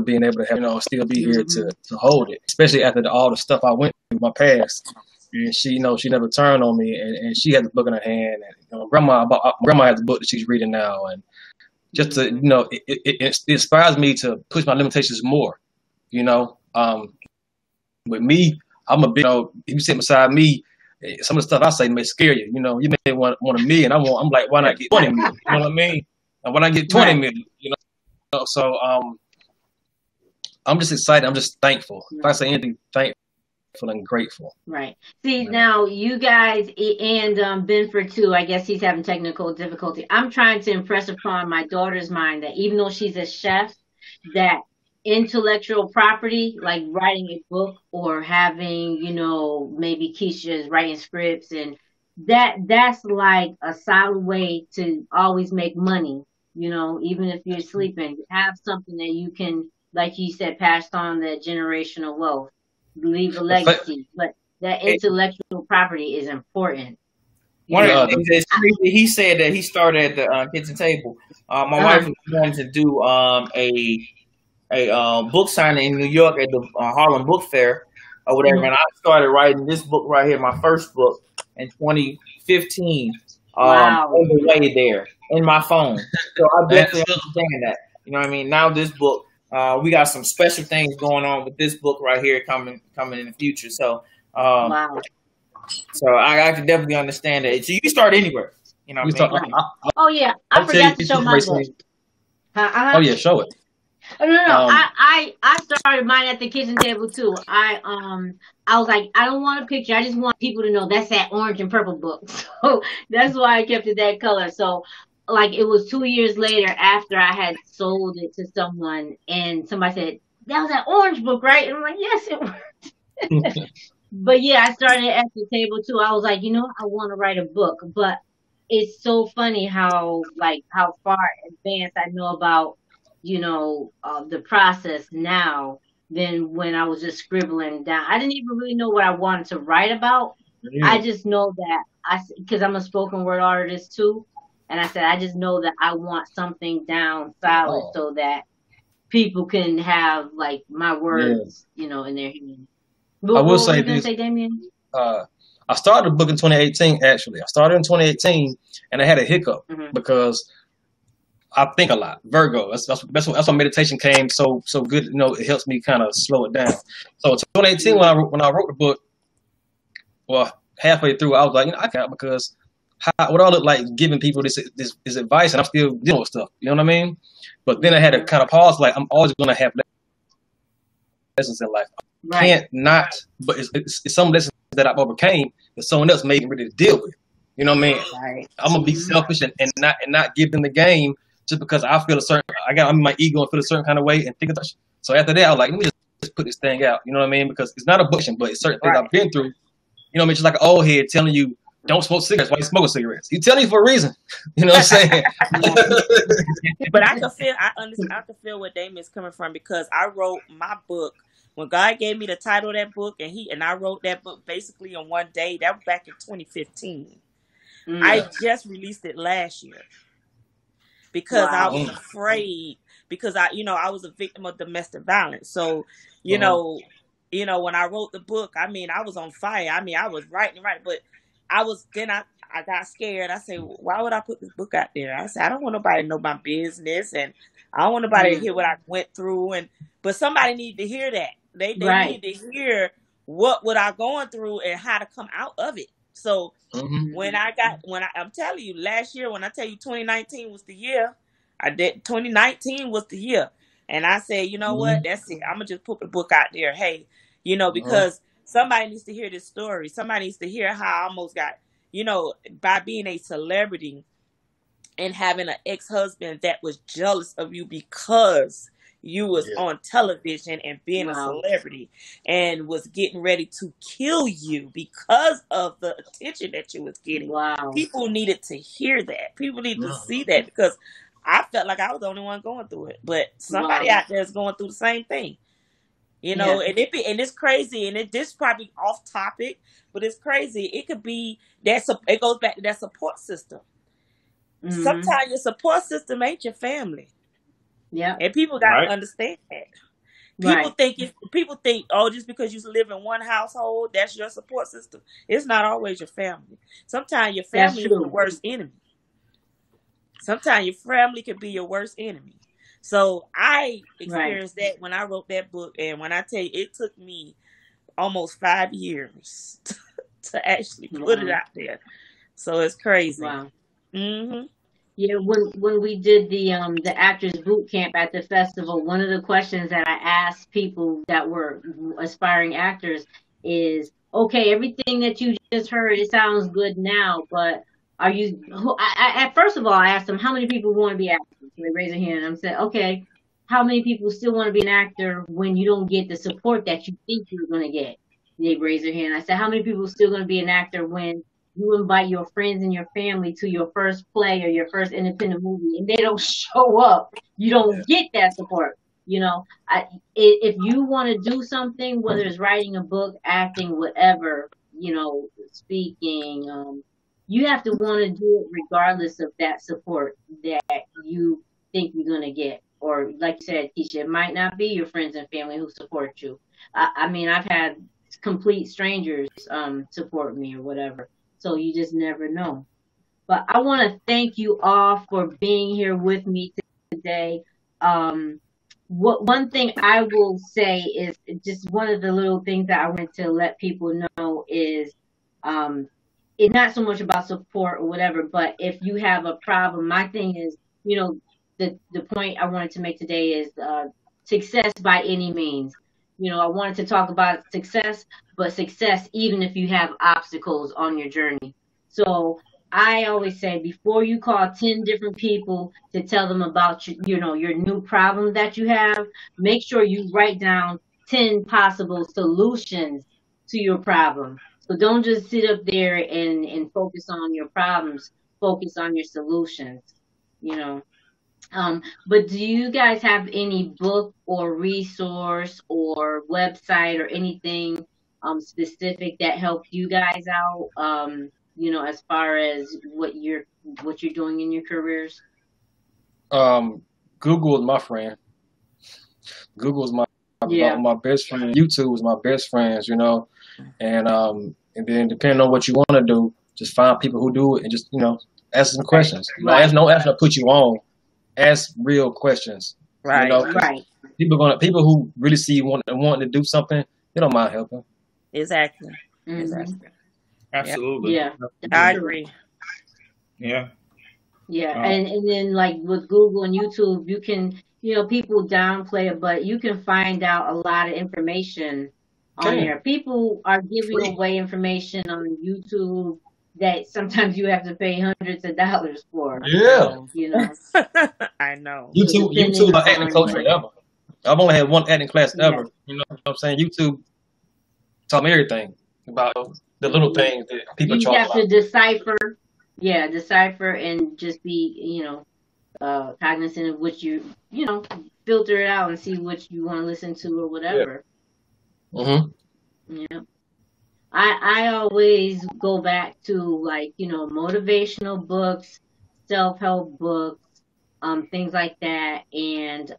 Speaker 5: being able to have, still be here to hold it, especially after all the stuff I went through in my past. And she, she never turned on me, and she had the book in her hand. And grandma has the book that she's reading now, and just to, it inspires me to push my limitations more. With me, I'm a big, if you sit beside me, some of the stuff I say may scare you. You may want $1 million. I'm like, why not get 20 million? You know what I mean? And why not get 20 million? So I'm just excited. I'm just thankful. If I say anything, thankful and grateful.
Speaker 1: Right. See, now you guys and Benford too, I guess he's having technical difficulty. I'm trying to impress upon my daughter's mind that even though she's a chef, that intellectual property, like writing a book or having, maybe Keisha's writing scripts, and that's like a solid way to always make money, even if you're sleeping, have something that you can, like you said, pass on the generational wealth, leave a legacy. But that intellectual property is important.
Speaker 6: One of the things that's crazy, he said that he started at the kitchen table. My wife was going to do a book signing in New York at the Harlem Book Fair or whatever, and I started writing this book right here, my first book, in 2015.
Speaker 1: Wow.
Speaker 6: On the way there in my phone. So I definitely understand that. You know what I mean? Now this book, we got some special things going on with this book right here coming in the future. So
Speaker 1: wow.
Speaker 6: So I can definitely understand that. So you can start anywhere. You know what I mean?
Speaker 1: Oh yeah, I forgot to show my book.
Speaker 5: Oh yeah, show it.
Speaker 1: Oh, no. I started mine at the kitchen table too. I was like, I don't want a picture. I just want people to know that's that orange and purple book. So that's why I kept it that color. So like it was 2 years later after I had sold it to someone, and somebody said, that was that orange book, right? And I'm like, yes, it was. But yeah, I started at the table too. I was like, I want to write a book, but it's so funny how far advanced I know about, the process now than when I was just scribbling down. I didn't even really know what I wanted to write about. Yeah. I just know that because I'm a spoken word artist too. And I said, I just know that I want something down solid so that people can have like my words, in their hand.
Speaker 5: I will say
Speaker 1: this. Say, Damien?
Speaker 5: I started the book in 2018, actually. I started in 2018 and I had a hiccup because I think a lot. Virgo. That's when meditation came so good. It helps me kind of slow it down. So in 2018, when I wrote the book, well, halfway through, I was like, I can't, because what I look like giving people this advice, and I'm still dealing with stuff. You know what I mean? But then I had to kind of pause. Like, I'm always going to have lessons in life. I can't not, but it's some lessons that I've overcame that someone else made me ready to deal with. You know what I mean?
Speaker 1: Right.
Speaker 5: I'm gonna be selfish and not give them the game just because I feel I'm in my ego and feel a certain kind of way and think of that. So after that, I was like, let me just put this thing out. You know what I mean? Because it's not a bushing, but it's certain things I've been through. You know what I mean? Just like an old head telling you, don't smoke cigarettes while you smoking cigarettes. He's telling you for a reason. You know what I'm saying?
Speaker 2: But I can feel where Damien's coming from, because I wrote my book when God gave me the title of that book, and I wrote that book basically in one day. That was back in 2015. I just released it last year because I was afraid, because I was a victim of domestic violence. So, you know, when I wrote the book, I mean, I was on fire. I mean, I was writing, but I got scared. I said, why would I put this book out there? I said, I don't want nobody to know my business, and I don't want nobody to hear what I went through. But somebody need to hear that. They need to hear what I going through and how to come out of it. So I'm telling you, last year, when I tell you 2019 was the year, 2019 was the year. And I said, you know what? That's it. I'm going to just put the book out there. Hey, because somebody needs to hear this story. Somebody needs to hear how I almost got, by being a celebrity and having an ex-husband that was jealous of you because you was on television and being a celebrity, and was getting ready to kill you because of the attention that you was getting.
Speaker 1: Wow.
Speaker 2: People needed to hear that. People needed to see that, because I felt like I was the only one going through it. But somebody out there is going through the same thing. And it's crazy, and this probably off topic, but it's crazy. It could be it goes back to that support system. Sometimes your support system ain't your family.
Speaker 1: Yeah,
Speaker 2: and people got to understand that. People think, oh, just because you live in one household, that's your support system. It's not always your family. Sometimes your family is the worst enemy. Sometimes your family could be your worst enemy. So I experienced that when I wrote that book, and when I tell you, it took me almost 5 years to actually put it out there. So it's crazy.
Speaker 1: Wow.
Speaker 2: Mm-hmm.
Speaker 1: Yeah, when we did the actors boot camp at the festival, one of the questions that I asked people that were aspiring actors is, okay, everything that you just heard, it sounds good now, but are you? First of all, I asked them, how many people want to be actors? They raise their hand. I said, okay, how many people still want to be an actor when you don't get the support that you think you're going to get? They raise their hand. I said, how many people still going to be an actor when you invite your friends and your family to your first play or your first independent movie and they don't show up? You don't get that support. If you want to do something, whether it's writing a book, acting, whatever, speaking, you have to want to do it regardless of that support that you think you're going to get. Or like you said, Keisha, it might not be your friends and family who support you. I mean, I've had complete strangers support me or whatever. So you just never know. But I want to thank you all for being here with me today. One thing I will say is just one of the little things that I want to let people know is it's not so much about support or whatever, but if you have a problem, my thing is, the point I wanted to make today is success by any means. I wanted to talk about success, but success even if you have obstacles on your journey. So I always say, before you call 10 different people to tell them about your new problem that you have, make sure you write down 10 possible solutions to your problem. So don't just sit up there and focus on your problems, focus on your solutions, But do you guys have any book or resource or website or anything specific that helped you guys out, as far as what you're doing in your careers?
Speaker 5: Google is my friend. Google is my best friend. YouTube is my best friends, and then depending on what you want to do, just find people who do it and just ask them questions. Don't ask them to put you on. ask real questions.
Speaker 2: Right.
Speaker 5: You know,
Speaker 1: Right.
Speaker 5: people who really see you wanting to do something, they don't mind helping.
Speaker 2: Exactly.
Speaker 1: Mhm.
Speaker 2: Exactly.
Speaker 6: Absolutely.
Speaker 1: Yeah,
Speaker 2: I
Speaker 1: that's true.
Speaker 2: agree.
Speaker 6: Yeah.
Speaker 1: Yeah,
Speaker 6: Um,
Speaker 1: and then like with Google and YouTube, you can, people downplay it, but you can find out a lot of information on
Speaker 5: Can
Speaker 1: there. People are giving
Speaker 5: free.
Speaker 1: away information on YouTube that sometimes you have to pay hundreds of dollars for.
Speaker 5: Yeah.
Speaker 1: So,
Speaker 2: I know.
Speaker 1: so depending
Speaker 5: YouTube are acting coach
Speaker 1: on,
Speaker 5: forever. I've only had one acting class
Speaker 1: yeah,
Speaker 5: ever. You know what I'm saying? YouTube taught me everything about the little things that people
Speaker 1: you
Speaker 5: charge
Speaker 1: have to decipher and just be, cognizant of what filter it out and see what you want to listen to or
Speaker 5: Yeah.
Speaker 1: whatever.
Speaker 5: Mm-hmm.
Speaker 1: Yeah. I always go back to like, motivational books, self-help books, things like that. And,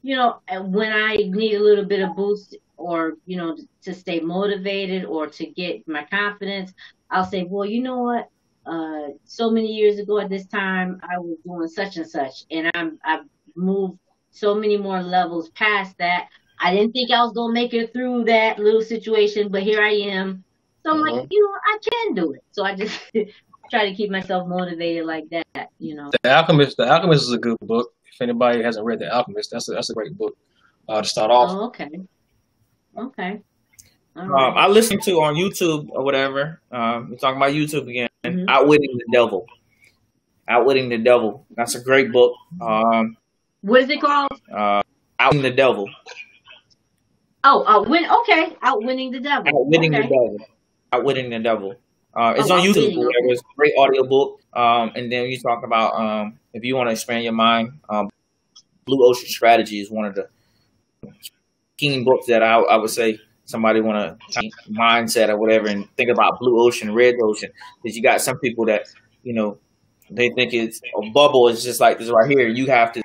Speaker 1: when I need a little bit of boost or, to stay motivated or to get my confidence, I'll say, well, you know what? So many years ago at this time, I was doing such and such, and I've moved so many more levels past that. I didn't think I was gonna make it through that little situation, but here I am. So I'm like,
Speaker 5: Mm-hmm.
Speaker 1: I can do it. So I just try to keep myself motivated like that.
Speaker 5: The Alchemist is a good book. If anybody hasn't read The Alchemist, that's a great book to start off.
Speaker 1: Oh, okay. Okay. All right.
Speaker 6: I listened to on YouTube or whatever. We're talking about YouTube again.
Speaker 1: Mhm.
Speaker 6: Outwitting the Devil. Outwitting the Devil. That's a great book.
Speaker 1: What is it called?
Speaker 6: Outwitting the Devil.
Speaker 1: Oh, Outwitting the Devil.
Speaker 6: Outwitting the
Speaker 1: Okay.
Speaker 6: Devil. Outwitting the Devil. It's
Speaker 1: Oh,
Speaker 6: on YouTube.
Speaker 1: Outwitting. Okay.
Speaker 6: It's a great audio book. And then you talk about if you want to expand your mind, Blue Ocean Strategy is one of the keen books that I would say somebody want to change mindset or whatever and think about blue ocean, red ocean. Because you got some people that, they think it's a bubble is just like this right here. You have to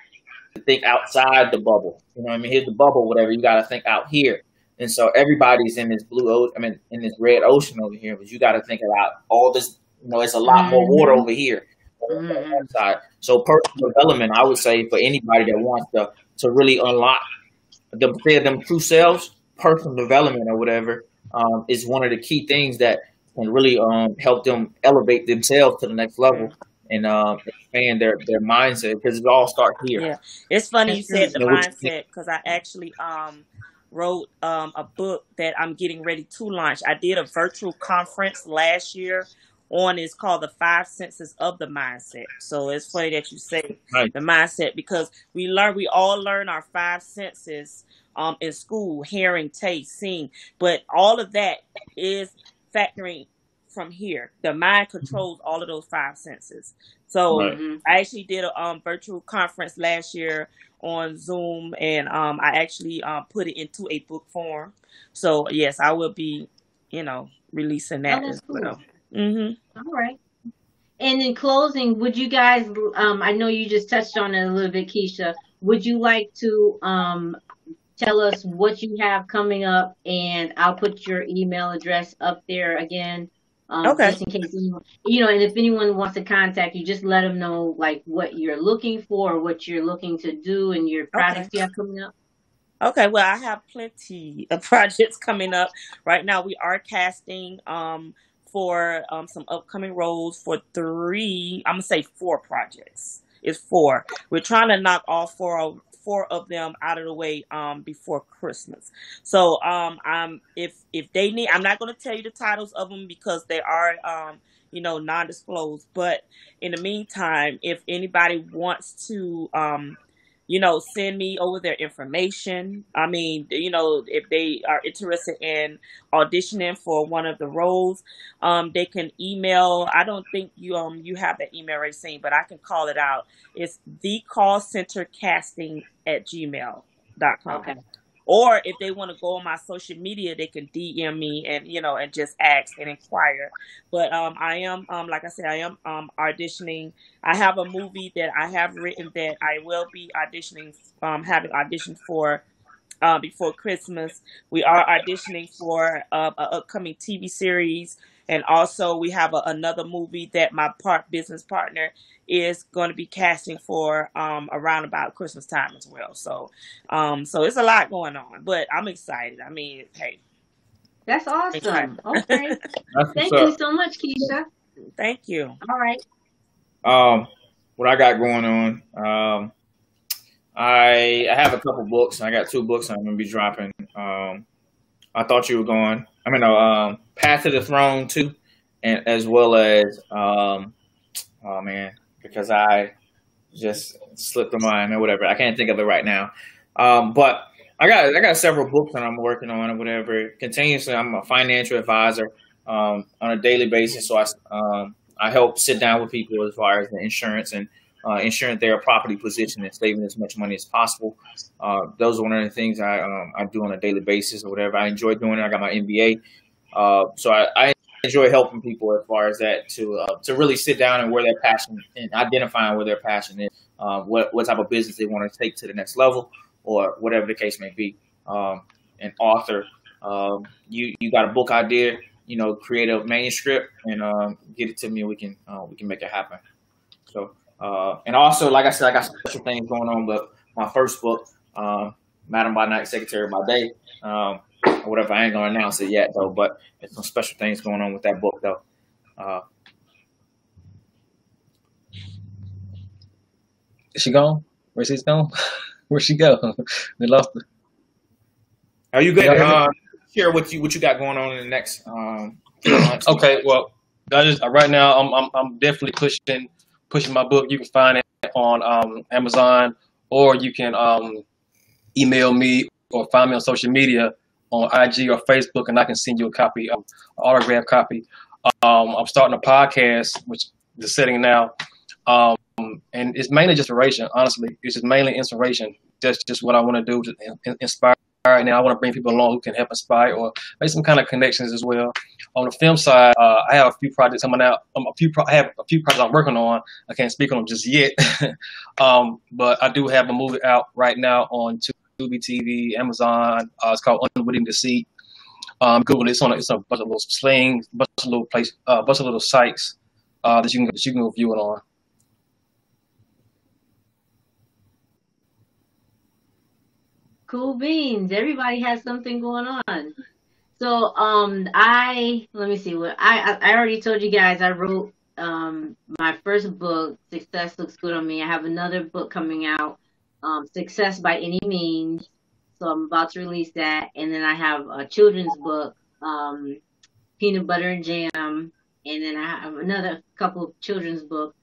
Speaker 6: think outside the bubble. You know what I mean? Here's the bubble, whatever. You got to think out here. And so everybody's in this in this red ocean over here, but you got to think about all this. It's a lot more water over here on that side. So personal development, I would say, for anybody that wants to really unlock them true selves, personal development or whatever, is one of the key things that can really help them elevate themselves to the next level and expand their mindset, because it all starts here.
Speaker 2: Yeah, it's funny you said the
Speaker 6: You know, what you think-
Speaker 2: mindset, because I actually wrote a book that I'm getting ready to launch. I did a virtual conference last year on, it's called the 5 Senses of the Mindset. So it's funny that you say
Speaker 6: Right.
Speaker 2: the mindset, because we all learn our 5 senses in school: hearing, taste, seeing, but all of that is factoring from here. The mind controls all of those 5 senses. So
Speaker 6: Right.
Speaker 2: I actually did a virtual conference last year on Zoom, and I actually put it into a book form. So yes, I will be, releasing that
Speaker 1: that's
Speaker 2: as well.
Speaker 1: cool.
Speaker 2: Mm-hmm.
Speaker 1: All right. And in closing, would you guys, I know you just touched on it a little bit, Keisha. Would you like to tell us what you have coming up? And I'll put your email address up there again,
Speaker 2: Okay.
Speaker 1: just in case anyone, and if anyone wants to contact you, just let them know like what you're looking for, what you're looking to do, and your projects you have coming up.
Speaker 2: Okay, well, I have plenty of projects coming up. Right now, we are casting for some upcoming roles for 3, I'm going to say 4 projects. It's 4. We're trying to knock all 4 of them out of the way before Christmas. So if they need, I'm not going to tell you the titles of them because they are non-disclosed. But in the meantime, if anybody wants to send me over their information. I mean, if they are interested in auditioning for one of the roles, they can email. I don't think you have that email, Racine, but I can call it out. It's thecallcentercasting@gmail.com.
Speaker 1: Okay.
Speaker 2: Or if they want to go on my social media, they can DM me and just ask and inquire. But I am like I said, I am auditioning. I have a movie that I have written that I will be auditioning, having auditioned for before Christmas. We are auditioning for an upcoming TV series And also we have another movie that my business partner is going to be casting for around about Christmas time as well. So so it's a lot going on, but I'm excited. I mean, hey.
Speaker 1: That's awesome. Okay.
Speaker 6: That's
Speaker 1: Thank
Speaker 6: what's
Speaker 1: you
Speaker 6: up.
Speaker 1: so much, Keisha.
Speaker 2: Thank you.
Speaker 1: All right.
Speaker 6: What I got going on, I have a couple books. I got 2 books I'm gonna be dropping. I thought you were going. I mean, Path to the Throne too, and as well as oh man, because I just slipped my mind or whatever. I can't think of it right now. But I got several books that I'm working on or whatever. Continuously, I'm a financial advisor on a daily basis. So I help sit down with people as far as the insurance and ensuring their property position and saving as much money as possible. Those are one of the things I do on a daily basis or whatever. I enjoy doing it. I got my MBA, so I enjoy helping people as far as that to really sit down and where their passion and identifying where their passion is, what type of business they want to take to the next level or whatever the case may be. An author, you got a book idea, create a manuscript and get it to me. We can make it happen. So and also, like I said, I got some special things going on. But my first book, Madam by Night, Secretary by Day, or whatever. I ain't gonna announce it yet though. But there's some special things going on with that book though.
Speaker 5: Is she gone? Where's she gone? Where'd she go? We lost her.
Speaker 6: Are you good?
Speaker 5: Y'all hear me?
Speaker 6: Share what you got going on in the next few months.
Speaker 5: Okay, well, right now I'm definitely pushing my book. You can find it on Amazon, or you can email me or find me on social media on IG or Facebook, and I can send you a copy, an autographed copy. I'm starting a podcast, which is setting now, and it's mainly just inspiration. Honestly, it's just mainly inspiration. That's just what I want to do, to inspire. Now I want to bring people along who can help inspire or make some kind of connections as well. On the film side, I have a few projects coming out. I have a few projects I'm working on. I can't speak on them just yet, but I do have a movie out right now on Tubi TV, Amazon. It's called Unwitting Deceit. Google it. It's a bunch of little slings, bunch of little sites that you can go view it on.
Speaker 1: Cool beans. Everybody has something going on. So let me see what I already told you guys. I wrote my first book, Success Looks Good on Me. I have another book coming out, Success by Any Means. So I'm about to release that, and then I have a children's book, Peanut Butter and Jam, and then I have another couple of children's books.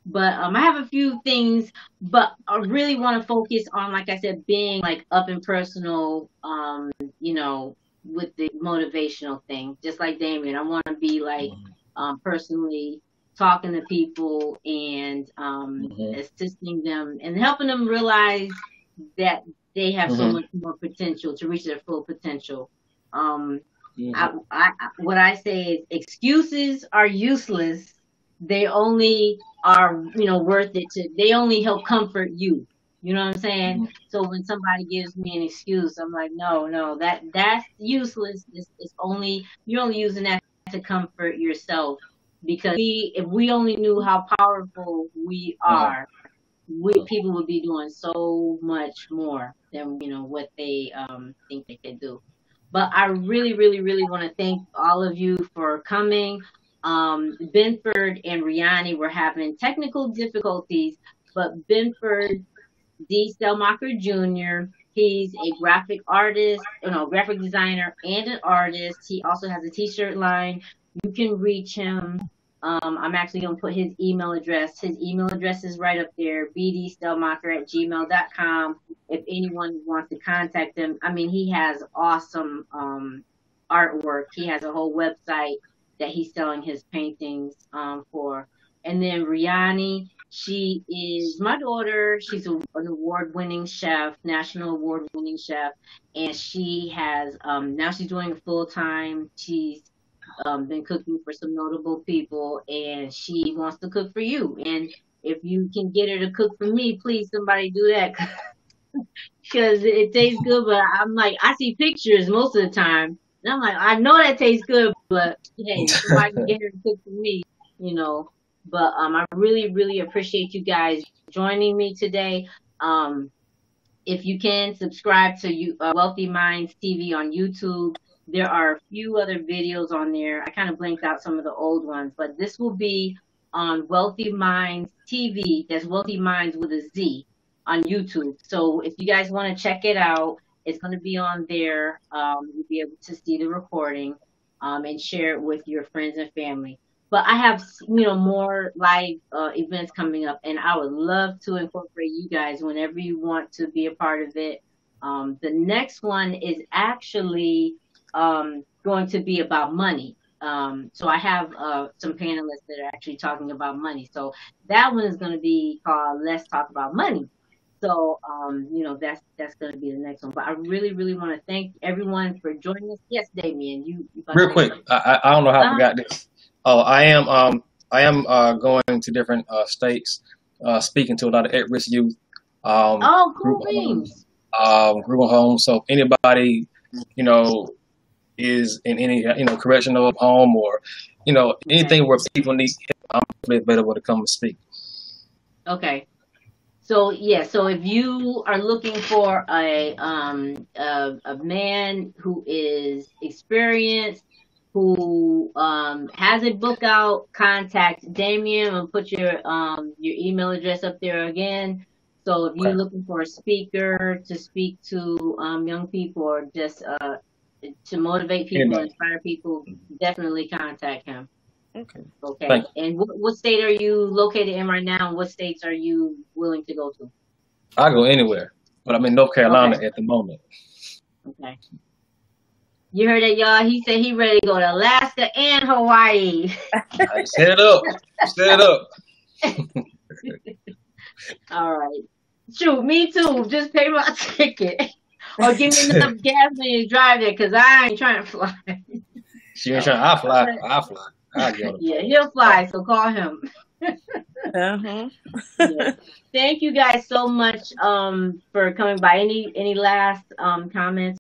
Speaker 1: But I have a few things, but I really want to focus on, like I said, being like up and personal, with the motivational thing, just like Damien. I want to be like personally talking to people and assisting them and helping them realize that they have so much more potential to reach their full potential. What I say is excuses are useless. They only are, worth it they only help comfort you. You know what I'm saying? So when somebody gives me an excuse, I'm like, no, that's useless. You're only using that to comfort yourself, because if we only knew how powerful we are, people would be doing so much more than, what they think they could do. But I really, really, really want to thank all of you for coming. Benford and Riani were having technical difficulties, but Benford D. Stelmacher Jr., he's a graphic designer and an artist. He also has a t-shirt line. You can reach him. I'm actually going to put his email address. His email address is right up there, bdstelmacher@gmail.com. If anyone wants to contact him, I mean, he has awesome artwork. He has a whole website that he's selling his paintings for. And then Riani, she is my daughter. She's an award-winning chef, national award-winning chef, and she has now she's doing it full-time. She's been cooking for some notable people, and she wants to cook for you. And if you can get her to cook for me, please, somebody do that, because it tastes good. But I'm like, I see pictures most of the time. And I'm like, I know that tastes good, but hey, somebody can get here and cook for me, you know. But I really, really appreciate you guys joining me today. If you can subscribe to Wealthy Minds TV on YouTube, there are a few other videos on there. I kind of blanked out some of the old ones, but this will be on Wealthy Minds TV. That's Wealthy Minds with a Z on YouTube. So if you guys want to check it out, it's going to be on there. You'll be able to see the recording and share it with your friends and family. But I have, more live events coming up, and I would love to incorporate you guys whenever you want to be a part of it. The next one is actually going to be about money. So I have some panelists that are actually talking about money. So that one is going to be called Let's Talk About Money. So, that's going to be the next one. But I really, really want to thank everyone for joining us. Yes, Damien, you
Speaker 5: real quick. I don't know how I forgot this. Oh, I am going to different states, speaking to a lot of at-risk youth.
Speaker 1: Cool things.
Speaker 5: Group homes. So if anybody, is in any, correctional home or, anything where people need help, I'm available to come and speak.
Speaker 1: Okay. So so if you are looking for a man who is experienced, who has a book out, contact Damien and put your email address up there again. So if you're looking for a speaker to speak to young people or just to motivate people, inspire people, definitely contact him. Okay. And what state are you located in right now, and what states are you willing to go to?
Speaker 5: I go anywhere, but I'm in North Carolina at the moment.
Speaker 1: Okay. You heard it, y'all. He said he ready to go to Alaska and Hawaii.
Speaker 5: Set it up. Set it up.
Speaker 1: All right. Shoot, me too. Just pay my ticket. Or give me enough gas money to drive there, because I ain't trying to fly.
Speaker 5: She ain't trying. I'll fly.
Speaker 1: Yeah, he'll fly, so call him.
Speaker 2: Uh-huh.
Speaker 1: Yeah. Thank you guys so much for coming by. Any last comments